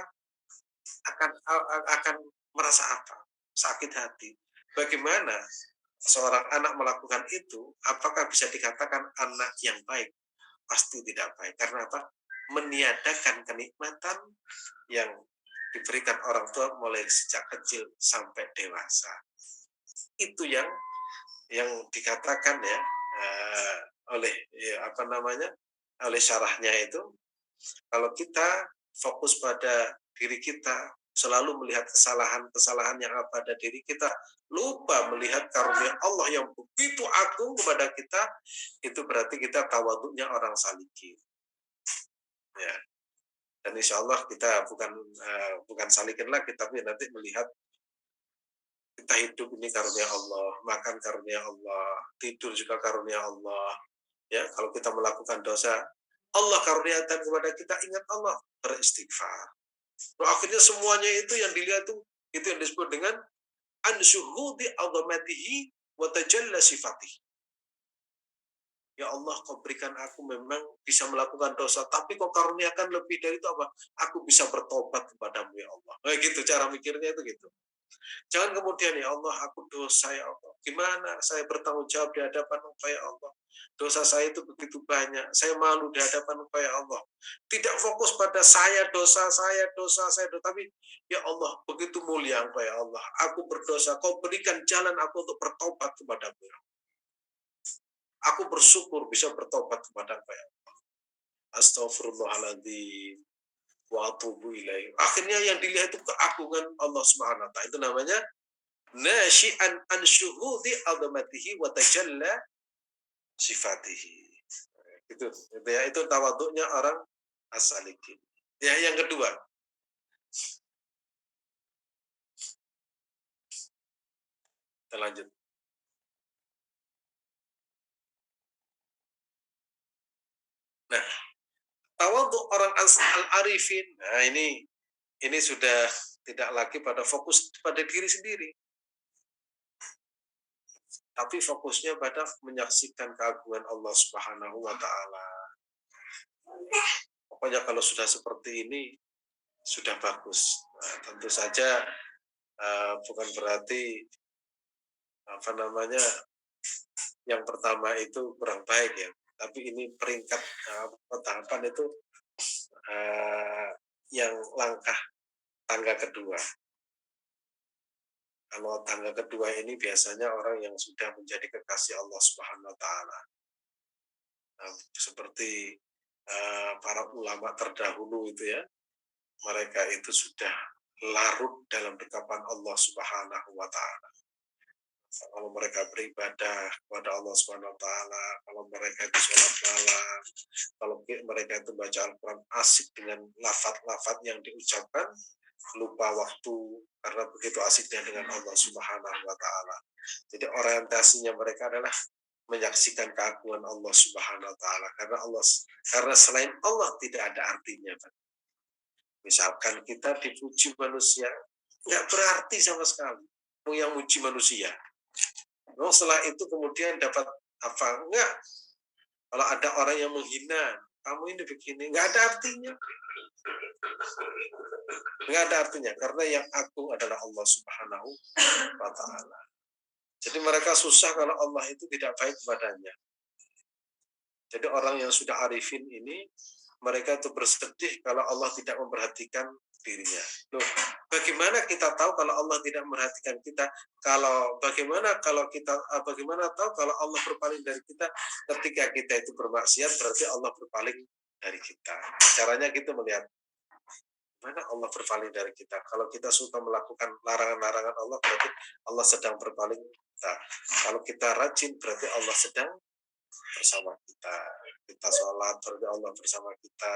Speaker 1: akan merasa apa? Sakit hati. Bagaimana seorang anak melakukan itu? Apakah bisa dikatakan anak yang baik? Pasti tidak baik. Karena apa? Meniadakan kenikmatan yang diberikan orang tua mulai sejak kecil sampai dewasa. Itu yang dikatakan ya oleh oleh syarahnya itu, kalau kita fokus pada diri kita, selalu melihat kesalahan-kesalahan yang ada pada diri kita, lupa melihat karunia Allah yang begitu agung kepada kita, itu berarti kita tawaduknya orang salikin. Ya. Dan insya Allah kita bukan salikin lagi, tapi nanti melihat kita hidup ini karunia Allah, makan karunia Allah, tidur juga karunia Allah. Ya, kalau kita melakukan dosa, Allah karuniakan kepada kita, ingat Allah, beristighfar. Nah, akhirnya semuanya itu yang dilihat itu yang disebut dengan ansyuhudi azamatihi wa tajalla sifatih. Ya Allah, kau berikan aku memang bisa melakukan dosa, tapi kau karuniakan lebih dari itu apa? Aku bisa bertobat kepadamu ya Allah. Nah, gitu cara mikirnya itu gitu. Jangan kemudian ya Allah, aku dosa ya Allah. Gimana saya bertanggung jawab di hadapan Engkau ya Allah? Dosa saya itu begitu banyak. Saya malu di hadapan Engkau ya Allah. Tidak fokus pada dosa saya, tapi ya Allah, begitu mulia Engkau ya Allah. Aku berdosa, Kau berikan jalan aku untuk bertobat kepadamu. Aku bersyukur bisa bertobat kepada Engkau ya Allah. Astagfirullahaladzim wa atubu ilaih. Akhirnya yang dilihat itu keagungan Allah Subhanahu wa taala. Itu namanya nasyi'an an syuhudi azamatihi wa tajalla sifatihi. Itu ya, itu tawaduknya orang as-salikin. Ya, yang kedua. Kita lanjut. Nah, tawaduk orang al-arifin. Nah, ini sudah tidak lagi pada fokus pada diri sendiri, tapi fokusnya pada menyaksikan keagungan Allah Subhanahu wa taala. Pokoknya kalau sudah seperti ini sudah bagus. Nah, tentu saja bukan berarti apa namanya yang pertama itu kurang baik ya, tapi ini peringkat tahapan itu yang langkah tangga kedua. Kalau tangga kedua ini biasanya orang yang sudah menjadi kekasih Allah Subhanahu wa taala. Nah, seperti para ulama terdahulu itu ya, mereka itu sudah larut dalam dekapan Allah Subhanahu wa taala. Kalau mereka beribadah kepada Allah Subhanahu wa taala, kalau mereka itu sholat malam, kalau mereka itu baca Al-Qur'an asik dengan lafaz-lafaz yang diucapkan, lupa waktu karena begitu asiknya dengan Allah Subhanahu wa taala. Jadi orientasinya mereka adalah menyaksikan keagungan Allah Subhanahu wa taala karena selain Allah tidak ada artinya. Misalkan kita dipuji manusia, nggak berarti sama sekali. Yang muji manusia. Setelah itu kemudian dapat apa? Enggak. Kalau ada orang yang menghina, kamu ini begini, nggak ada artinya. Nggak ada artinya, karena yang agung adalah Allah Subhanahu wa ta'ala. Jadi mereka susah kalau Allah itu tidak baik kepadanya. Jadi orang yang sudah arifin ini, mereka itu bersedih kalau Allah tidak memperhatikan dirinya. Loh, bagaimana kita tahu kalau Allah tidak memperhatikan kita? Bagaimana tahu kalau Allah berpaling dari kita ketika kita itu bermaksiat, berarti Allah berpaling dari kita. Caranya gitu melihat mana Allah berpaling dari kita. Kalau kita suka melakukan larangan-larangan Allah, berarti Allah sedang berpaling kita. Kalau kita rajin, berarti Allah sedang bersama kita. Kita sholat, berarti Allah bersama kita.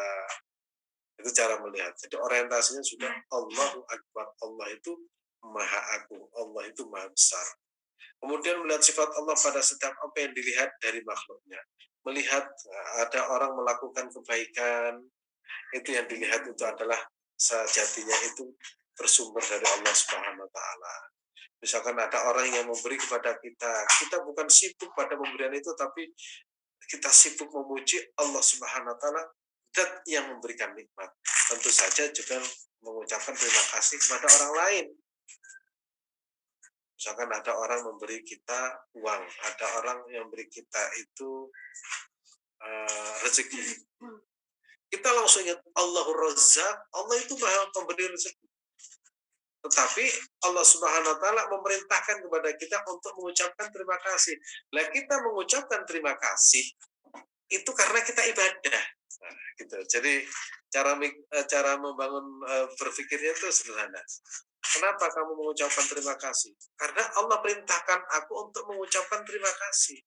Speaker 1: Itu cara melihat. Jadi orientasinya sudah Allahu Akbar. Allah itu maha agung. Allah itu maha besar. Kemudian melihat sifat Allah pada setiap apa yang dilihat dari makhluknya. Melihat ada orang melakukan kebaikan, itu yang dilihat itu adalah sejatinya itu bersumber dari Allah Subhanahu wa taala. Misalkan ada orang yang memberi kepada kita bukan sibuk pada pemberian itu, tapi kita sibuk memuji Allah Subhanahu wa taala, zat yang memberikan nikmat. Tentu saja juga mengucapkan terima kasih kepada orang lain. Misalkan ada orang memberi kita uang, ada orang yang memberi kita itu rezeki. Kita langsung ingat Allahur Razzaq, Allah itu maha pemberi rezeki. Tetapi Allah Subhanahu wa taala memerintahkan kepada kita untuk mengucapkan terima kasih. Lah kita mengucapkan terima kasih itu karena kita ibadah. Nah, gitu. Jadi cara membangun berpikirnya itu sederhana. Kenapa kamu mengucapkan terima kasih? Karena Allah perintahkan aku untuk mengucapkan terima kasih.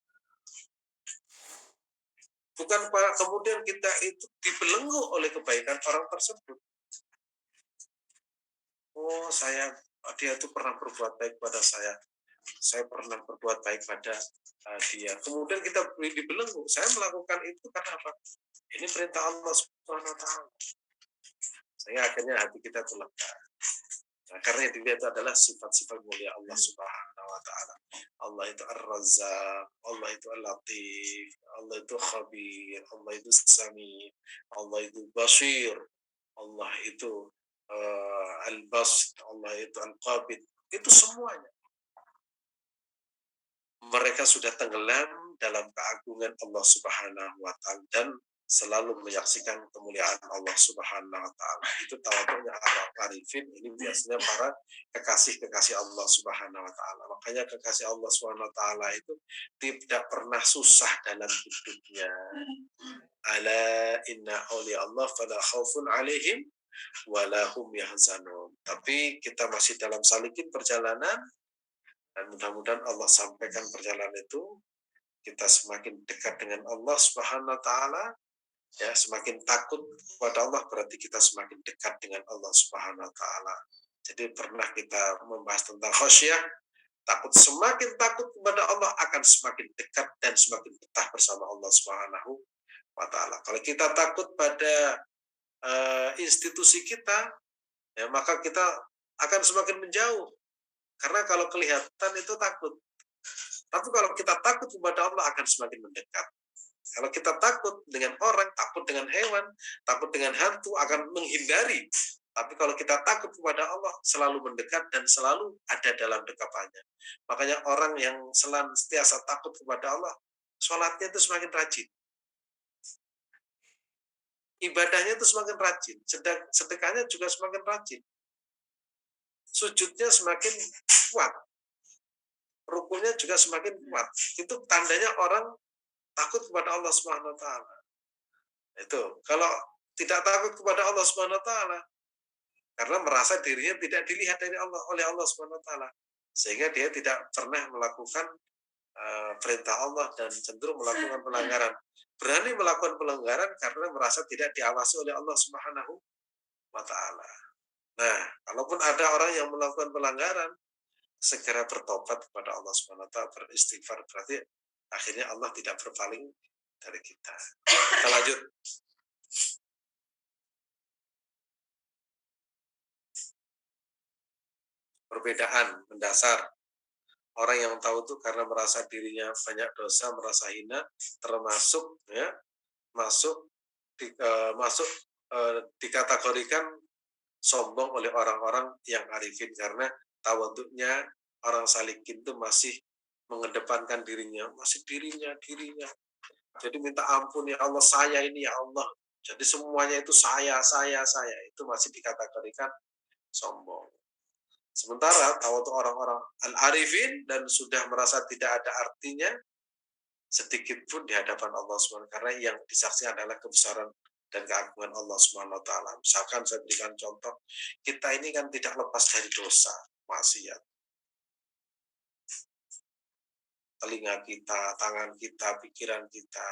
Speaker 1: Bukan kemudian kita itu dibelenggu oleh kebaikan orang tersebut. Oh, dia itu pernah berbuat baik pada saya pernah berbuat baik pada dia. Kemudian kita dibelenggu, saya melakukan itu karena apa? Ini perintah Allah Subhanahu wa taala. Sehingga akhirnya hati kita terlega. Nah, karena itu adalah sifat-sifat mulia Allah Subhanahu wa taala. Allah itu Ar-Razzaq, Allah itu Al-Latif, Allah itu Khabir, Allah itu Sami, Allah itu Basir, Allah itu Al-Bast, Allah itu Al-Qabid. Itu semuanya. Mereka sudah tenggelam dalam keagungan Allah Subhanahu wa taala dan selalu menyaksikan kemuliaan Allah Subhanahu wa taala. Itu tawadhu'nya arifin, ini biasanya para kekasih-kekasih Allah Subhanahu wa taala. Makanya kekasih Allah Subhanahu wa taala itu tidak pernah susah dalam hidupnya. Ala inna auliya Allah fala khaufun alaihim walahum yahzanun. Tapi kita masih dalam salikin perjalanan, dan mudah-mudahan Allah sampaikan perjalanan itu kita semakin dekat dengan Allah Subhanahu wa taala. Ya, semakin takut kepada Allah berarti kita semakin dekat dengan Allah Subhanahu wa taala. Jadi pernah kita membahas tentang khasyah, semakin takut kepada Allah akan semakin dekat dan semakin betah bersama Allah Subhanahu wa taala. Kalau kita takut pada institusi kita, ya maka kita akan semakin menjauh. Karena kalau kelihatan itu takut. Tapi kalau kita takut kepada Allah akan semakin mendekat. Kalau kita takut dengan orang, takut dengan hewan, takut dengan hantu, akan menghindari. Tapi kalau kita takut kepada Allah, selalu mendekat dan selalu ada dalam dekapannya. Makanya orang yang senantiasa takut kepada Allah, sholatnya itu semakin rajin. Ibadahnya itu semakin rajin. Sedekahnya juga semakin rajin. Sujudnya semakin kuat. Rukunya juga semakin kuat. Itu tandanya orang takut kepada Allah Subhanahu wa taala. Itu. Kalau tidak takut kepada Allah Subhanahu wa taala karena merasa dirinya tidak dilihat oleh Allah Subhanahu wa taala, sehingga dia tidak pernah melakukan perintah Allah dan cenderung melakukan pelanggaran. Berani melakukan pelanggaran karena merasa tidak diawasi oleh Allah Subhanahu wa taala. Nah, kalaupun ada orang yang melakukan pelanggaran, segera bertobat kepada Allah Subhanahu wa taala, beristighfar, berarti akhirnya Allah tidak berpaling dari kita. Kita lanjut. Perbedaan mendasar. Orang yang tahu itu karena merasa dirinya banyak dosa, merasa hina, termasuk ya, masuk dikategorikan sombong oleh orang-orang yang arifin, karena tawaduknya orang salikin itu masih mengedepankan dirinya, masih dirinya. Jadi minta ampun ya Allah, saya ini ya Allah. Jadi semuanya itu saya. Itu masih dikategorikan sombong. Sementara tawaduk orang-orang al-arifin dan sudah merasa tidak ada artinya sedikit pun di hadapan Allah SWT, karena yang disaksikan adalah kebesaran dan keagungan Allah Subhanahu wa taala. Misalkan saya berikan contoh, kita ini kan tidak lepas dari dosa, maksiat. Telinga kita, tangan kita, pikiran kita.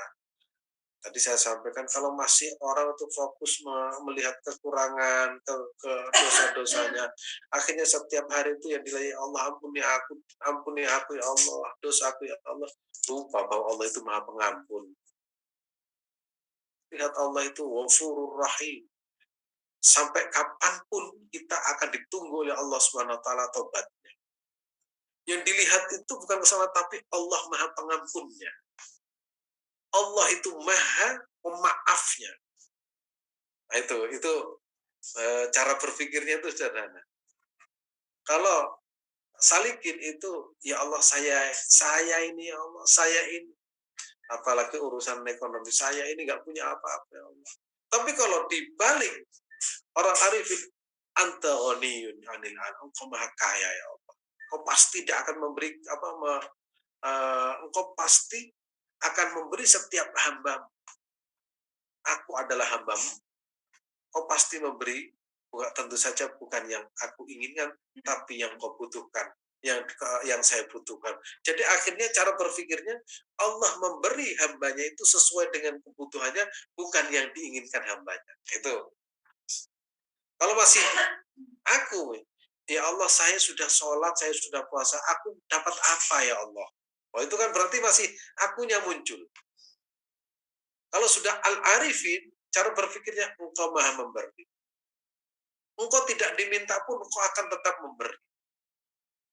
Speaker 1: Tadi saya sampaikan kalau masih orang itu fokus melihat kekurangan, ke dosa-dosanya, akhirnya setiap hari itu yang nilai Allah, ampuni aku ya Allah, dosaku ya Allah. Lupa bahwa Allah itu Maha Pengampun. Lihat Allah itu Ghafurur Rahim. Sampai kapanpun kita akan ditunggu oleh Allah Subhanahu wa taala tobatnya. Yang dilihat itu bukan kesalahan, tapi Allah Maha Pengampunnya. Allah itu Maha Pemaafnya. Nah, itu cara berpikirnya itu sederhana. Kalau salikin itu, ya Allah saya ini ya Allah, saya ini. Apalagi urusan ekonomi, saya ini nggak punya apa-apa ya Allah. Tapi kalau dibalik orang arifin, anta ghaniyun 'anil 'an, engkau maha kaya ya Allah. Engkau pasti tidak akan memberi engkau pasti akan memberi setiap hamba. Aku adalah hambamu, kau pasti memberi, tentu saja bukan yang aku inginkan, tapi yang kau butuhkan, yang saya butuhkan. Jadi akhirnya cara berpikirnya, Allah memberi hambanya itu sesuai dengan kebutuhannya, bukan yang diinginkan hambanya. Itu. Kalau masih aku, ya Allah, saya sudah sholat, saya sudah puasa, aku dapat apa ya Allah? Oh, itu kan berarti masih akunya muncul. Kalau sudah al-arifin, cara berpikirnya engkau maha memberi. Engkau tidak diminta pun engkau akan tetap memberi.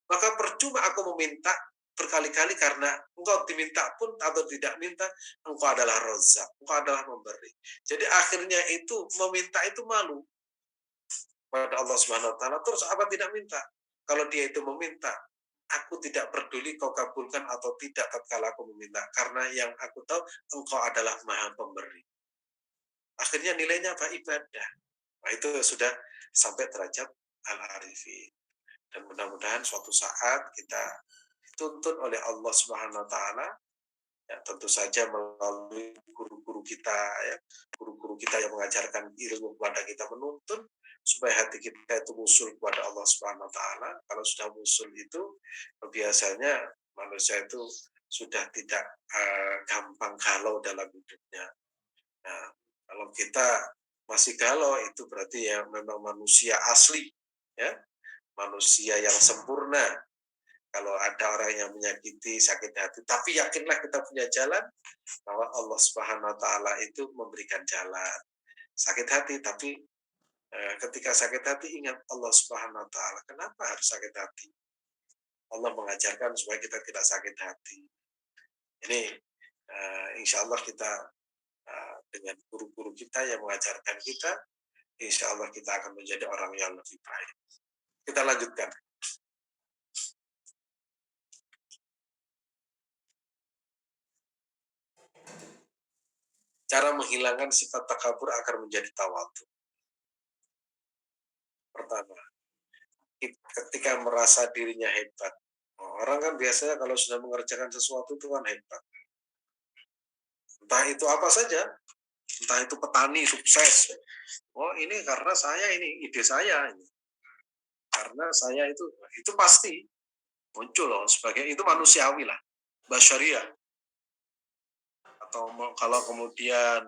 Speaker 1: Maka percuma aku meminta berkali-kali, karena engkau diminta pun atau tidak minta, engkau adalah Razzaq, engkau adalah memberi. Jadi akhirnya itu meminta itu malu pada Allah Subhanahu wa taala. Terus apa tidak minta? Kalau dia itu meminta, aku tidak peduli kau kabulkan atau tidak tatkala aku meminta, karena yang aku tahu engkau adalah Maha Pemberi. akhirnya nilainya apa? Ibadah. Nah, itu sudah sampai derajat al-arifin. Dan mudah-mudahan suatu saat kita dituntut oleh Allah Subhanahu wa taala, ya tentu saja melalui guru-guru kita, ya guru-guru kita yang mengajarkan ilmu kepada kita, menuntun supaya hati kita itu usul kepada Allah Subhanahu wa taala. Kalau sudah usul itu biasanya manusia itu sudah tidak gampang galau dalam hidupnya. Nah, kalau kita masih galau itu berarti ya memang manusia asli, ya manusia yang sempurna. Kalau ada orang yang menyakiti, sakit hati, tapi yakinlah kita punya jalan bahwa Allah Subhanahu wa taala itu memberikan jalan. Sakit hati, tapi ketika sakit hati ingat Allah Subhanahu wa taala. Kenapa harus sakit hati? Allah mengajarkan supaya kita tidak sakit hati. Ini insya Allah kita dengan guru-guru kita yang mengajarkan kita, insya Allah kita akan menjadi orang yang lebih baik. Kita lanjutkan. Cara menghilangkan sifat takabur agar menjadi tawadhu. Pertama, ketika merasa dirinya hebat. Orang kan biasanya kalau sudah mengerjakan sesuatu itu kan hebat. Entah itu apa saja, entah itu petani sukses. Oh ini karena saya, ini ide saya. Ini. Karena saya itu pasti muncul loh sebagai itu manusiawi lah, basyariah. Atau kalau kemudian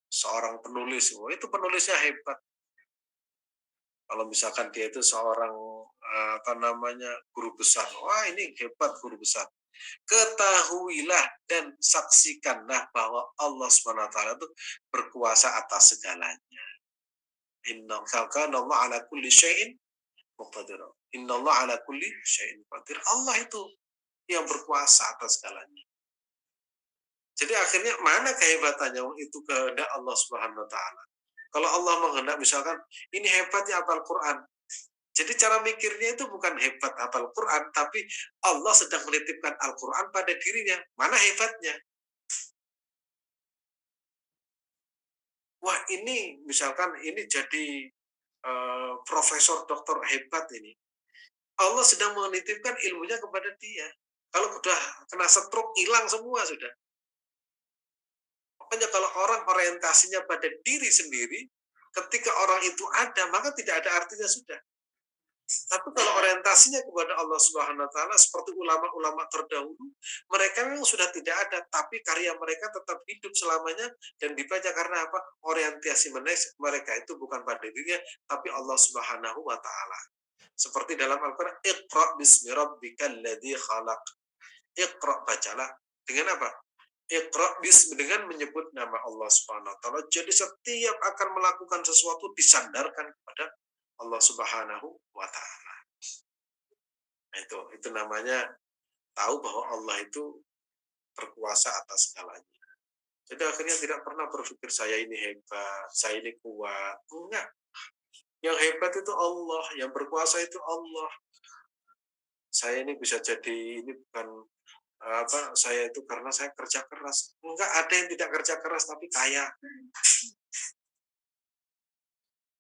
Speaker 1: seorang penulis, oh itu penulisnya hebat. Kalau misalkan dia itu seorang guru besar, wah ini hebat guru besar. Ketahuilah dan saksikanlah bahwa Allah SWT itu berkuasa atas segalanya. Inna Allah ala kulli syai'in muqtadir. Inna Allah ala kulli syai'in qadir. Allah itu yang berkuasa atas segalanya. Jadi akhirnya mana kehebatannya? Itu kehendak Allah Subhanahu wa taala. Kalau Allah menghendak misalkan ini hebatnya hafal Quran. Jadi cara mikirnya itu bukan hebat hafal Quran, tapi Allah sedang menitipkan Al-Quran pada dirinya. Mana hebatnya? Wah ini misalkan ini jadi profesor doktor hebat ini. Allah sedang menitipkan ilmunya kepada dia. Kalau sudah kena stroke hilang semua sudah. Makanya kalau orang orientasinya pada diri sendiri, ketika orang itu ada, maka tidak ada artinya sudah. Tapi kalau orientasinya kepada Allah Subhanahu wa taala seperti ulama-ulama terdahulu, mereka memang sudah tidak ada, tapi karya mereka tetap hidup selamanya dan dibaca karena apa? Orientasi mereka itu bukan pada dirinya, tapi Allah Subhanahu wa taala. Seperti dalam Al-Qur'an, "Iqra bismi rabbikal ladzi khalaq." Iqra, bacalah dengan apa? Iqra bismi, dengan menyebut nama Allah Subhanahu wa taala. Jadi setiap akan melakukan sesuatu disandarkan kepada Allah Subhanahu wa taala. Nah, itu namanya tahu bahwa Allah itu berkuasa atas segalanya. Jadi akhirnya tidak pernah berpikir saya ini hebat, saya ini kuat. Enggak. Yang hebat itu Allah, yang berkuasa itu Allah. Saya ini bisa jadi ini bukan saya itu karena saya kerja keras. Enggak ada yang tidak kerja keras tapi kaya.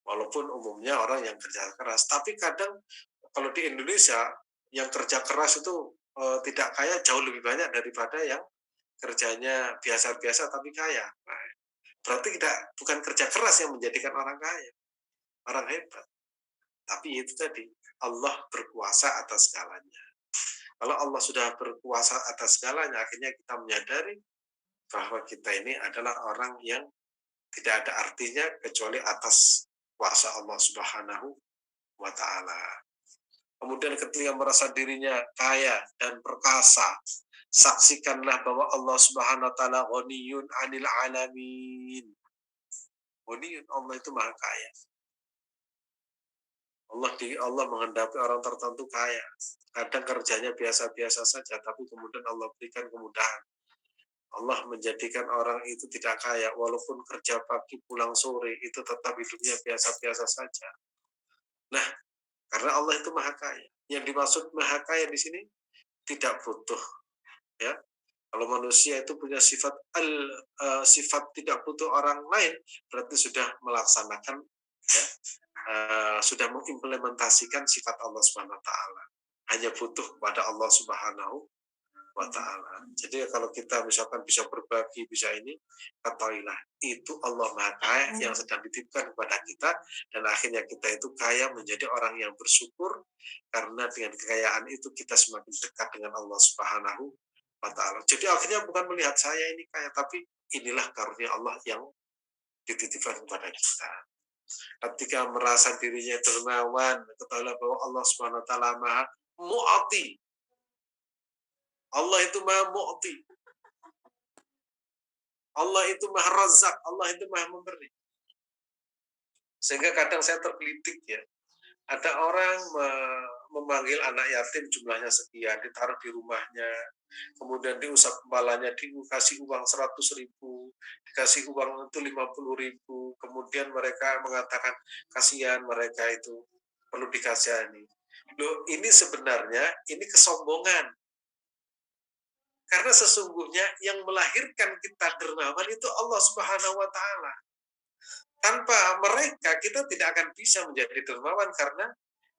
Speaker 1: Walaupun umumnya orang yang kerja keras, tapi kadang kalau di Indonesia yang kerja keras itu tidak kaya jauh lebih banyak daripada yang kerjanya biasa-biasa tapi kaya. Nah, berarti bukan kerja keras yang menjadikan orang kaya, orang hebat. Tapi itu tadi, Allah berkuasa atas segalanya. Kalau Allah sudah berkuasa atas segalanya, akhirnya kita menyadari bahwa kita ini adalah orang yang tidak ada artinya kecuali atas kuasa Allah Subhanahu wa taala. Kemudian ketika merasa dirinya kaya dan perkasa, saksikanlah bahwa Allah Subhanahu wa taala ghaniyun 'anil 'alamin. Ghaniyun, Allah itu maha kaya. Allah menghendaki orang tertentu kaya. Kadang kerjanya biasa-biasa saja, tapi kemudian Allah berikan kemudahan. Allah menjadikan orang itu tidak kaya, walaupun kerja pagi pulang sore, itu tetap hidupnya biasa-biasa saja. Nah, karena Allah itu maha kaya. Yang dimaksud maha kaya di sini tidak butuh, ya, Kalau manusia itu punya sifat tidak butuh orang lain, berarti sudah melaksanakan, ya, sudah mengimplementasikan sifat Allah Subhanahu Wa Taala. Hanya butuh kepada Allah Subhanahu Wa Taala. Jadi kalau kita misalkan bisa berbagi, bisa ini, ketahuilah itu Allah Maha Kaya yang sedang dititipkan kepada kita, dan akhirnya kita itu kaya menjadi orang yang bersyukur, karena dengan kekayaan itu kita semakin dekat dengan Allah Subhanahu Wa Taala. Jadi akhirnya bukan melihat saya ini kaya, tapi inilah karunia Allah yang dititipkan kepada kita. Ketika merasa dirinya dermawan, ketahuilah bahwa Allah Subhanahu Wa Taala Maha Mu'ati. Allah itu Maha Mu'ti. Allah itu Maha Razak. Allah itu Maha memberi. Sehingga kadang saya tergelitik, ya. Ada orang memanggil anak yatim jumlahnya sekian, ditaruh di rumahnya, kemudian diusap kepalanya, dikasih uang 100.000, dikasih uang itu 50.000, kemudian mereka mengatakan kasihan mereka itu perlu dikasihani. Loh, ini sebenarnya ini kesombongan. Karena sesungguhnya yang melahirkan kita dermawan itu Allah Subhanahu Wa Taala. Tanpa mereka kita tidak akan bisa menjadi dermawan, karena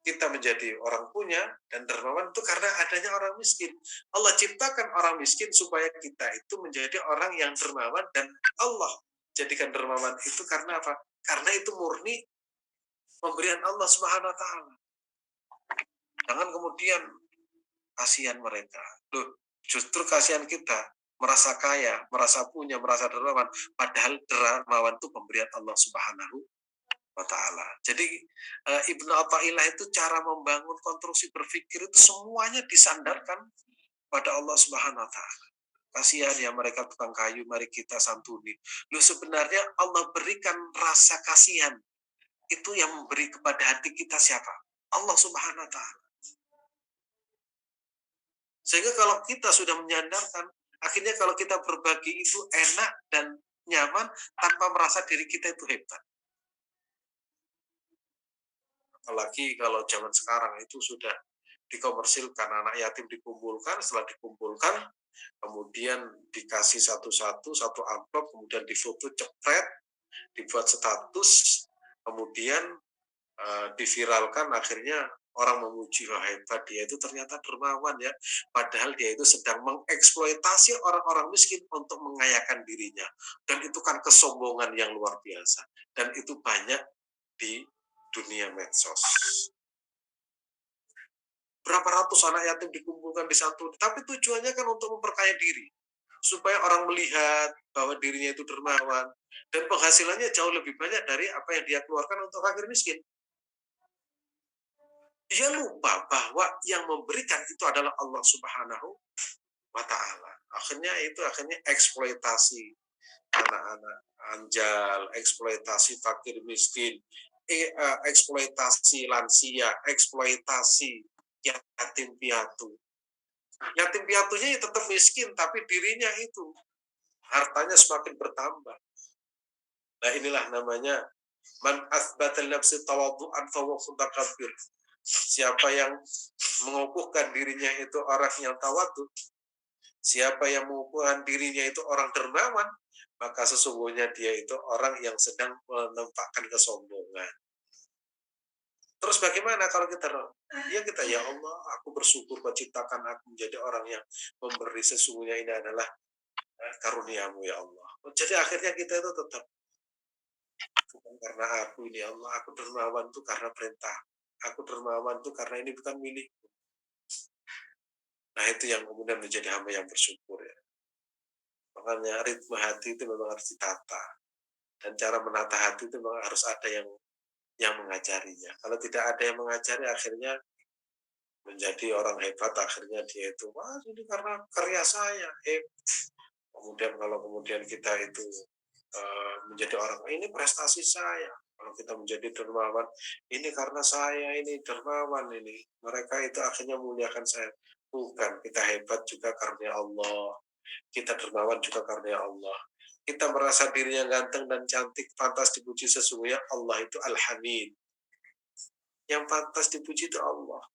Speaker 1: kita menjadi orang punya dan dermawan itu karena adanya orang miskin. Allah ciptakan orang miskin supaya kita itu menjadi orang yang dermawan, dan Allah jadikan dermawan itu karena apa? Karena itu murni pemberian Allah Subhanahu Wa Taala. Jangan kemudian kasihan mereka. Loh, justru kasihan kita merasa kaya, merasa punya, merasa dermawan, padahal dermawan itu pemberian Allah Subhanahu Wa Taala. Jadi Ibnu Athaillah itu cara membangun konstruksi berpikir itu semuanya disandarkan pada Allah Subhanahu Wa Taala. Kasihan ya mereka tukang kayu, mari kita santuni. Loh, sebenarnya Allah berikan rasa kasihan itu yang memberi kepada hati kita siapa? Allah Subhanahu Wa Taala. Sehingga kalau kita sudah menyandarkan, akhirnya kalau kita berbagi itu enak dan nyaman tanpa merasa diri kita itu hebat. Apalagi kalau zaman sekarang itu sudah dikomersilkan, anak yatim dikumpulkan, setelah dikumpulkan, kemudian dikasih satu-satu, satu amplop, kemudian difoto cepret, dibuat status, kemudian diviralkan, akhirnya orang memuji, wah hebat dia itu ternyata dermawan ya, padahal dia itu sedang mengeksploitasi orang-orang miskin untuk mengayakan dirinya, dan itu kan kesombongan yang luar biasa, dan itu banyak di dunia medsos. Berapa ratus anak yatim dikumpulkan di satu, tapi tujuannya kan untuk memperkaya diri, supaya orang melihat bahwa dirinya itu dermawan, dan penghasilannya jauh lebih banyak dari apa yang dia keluarkan untuk fakir miskin. Dia lupa bahwa yang memberikan itu adalah Allah Subhanahu Wa Taala. Akhirnya eksploitasi anak-anak anjal, eksploitasi fakir miskin, eksploitasi lansia, eksploitasi yatim piatu. Yatim piatunya tetap miskin, tapi dirinya itu hartanya semakin bertambah. Nah, inilah namanya man asbatal nafsi tawaddu'an fa huwa mutakabbir. Siapa yang mengukuhkan dirinya itu orang yang tawadhu, siapa yang mengukuhkan dirinya itu orang dermawan, maka sesungguhnya dia itu orang yang sedang menempatkan kesombongan. Terus bagaimana kalau kita ya Allah, aku bersyukur kau ciptakan aku menjadi orang yang memberi, sesungguhnya ini adalah karuniamu ya Allah. Jadi akhirnya kita itu tetap, bukan karena aku ini Allah, aku dermawan itu karena perintah. Aku dermawan itu karena ini bukan milikku. Nah, itu yang kemudian menjadi hamba yang bersyukur ya. Makanya ritme hati itu memang harus ditata. Dan cara menata hati itu memang harus ada yang mengajarinya. Kalau tidak ada yang mengajari, akhirnya menjadi orang hebat, akhirnya dia itu, wah ini karena karya saya. Kemudian kalau kita itu menjadi orang, ini prestasi saya. Kalau kita menjadi dermawan, ini karena saya ini dermawan ini. Mereka itu akhirnya memuliakan saya. Bukan, kita hebat juga karena Allah. Kita dermawan juga karena Allah. Kita merasa dirinya ganteng dan cantik, pantas dipuji, sesungguhnya Allah itu Al-Hamid. Yang pantas dipuji itu Allah.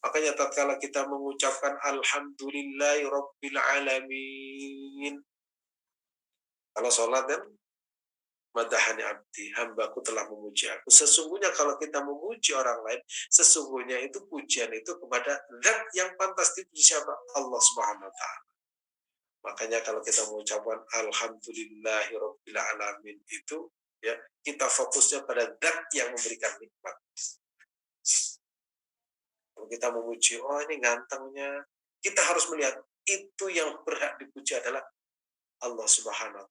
Speaker 1: Makanya tatkala kita mengucapkan alhamdulillahirabbil alamin. Kalau sholat kan madahani abdi, hambaku telah memuji aku. Sesungguhnya kalau kita memuji orang lain, sesungguhnya itu pujian itu kepada zat yang pantas dipuji, siapa? Allah Subhanahu wa taala. Makanya kalau kita mengucapkan alhamdulillahirabbil alamin itu ya, kita fokusnya pada zat yang memberikan nikmat. Kalau kita memuji, oh ini gantengnya, kita harus melihat itu yang berhak dipuji adalah Allah Subhanahu wa taala.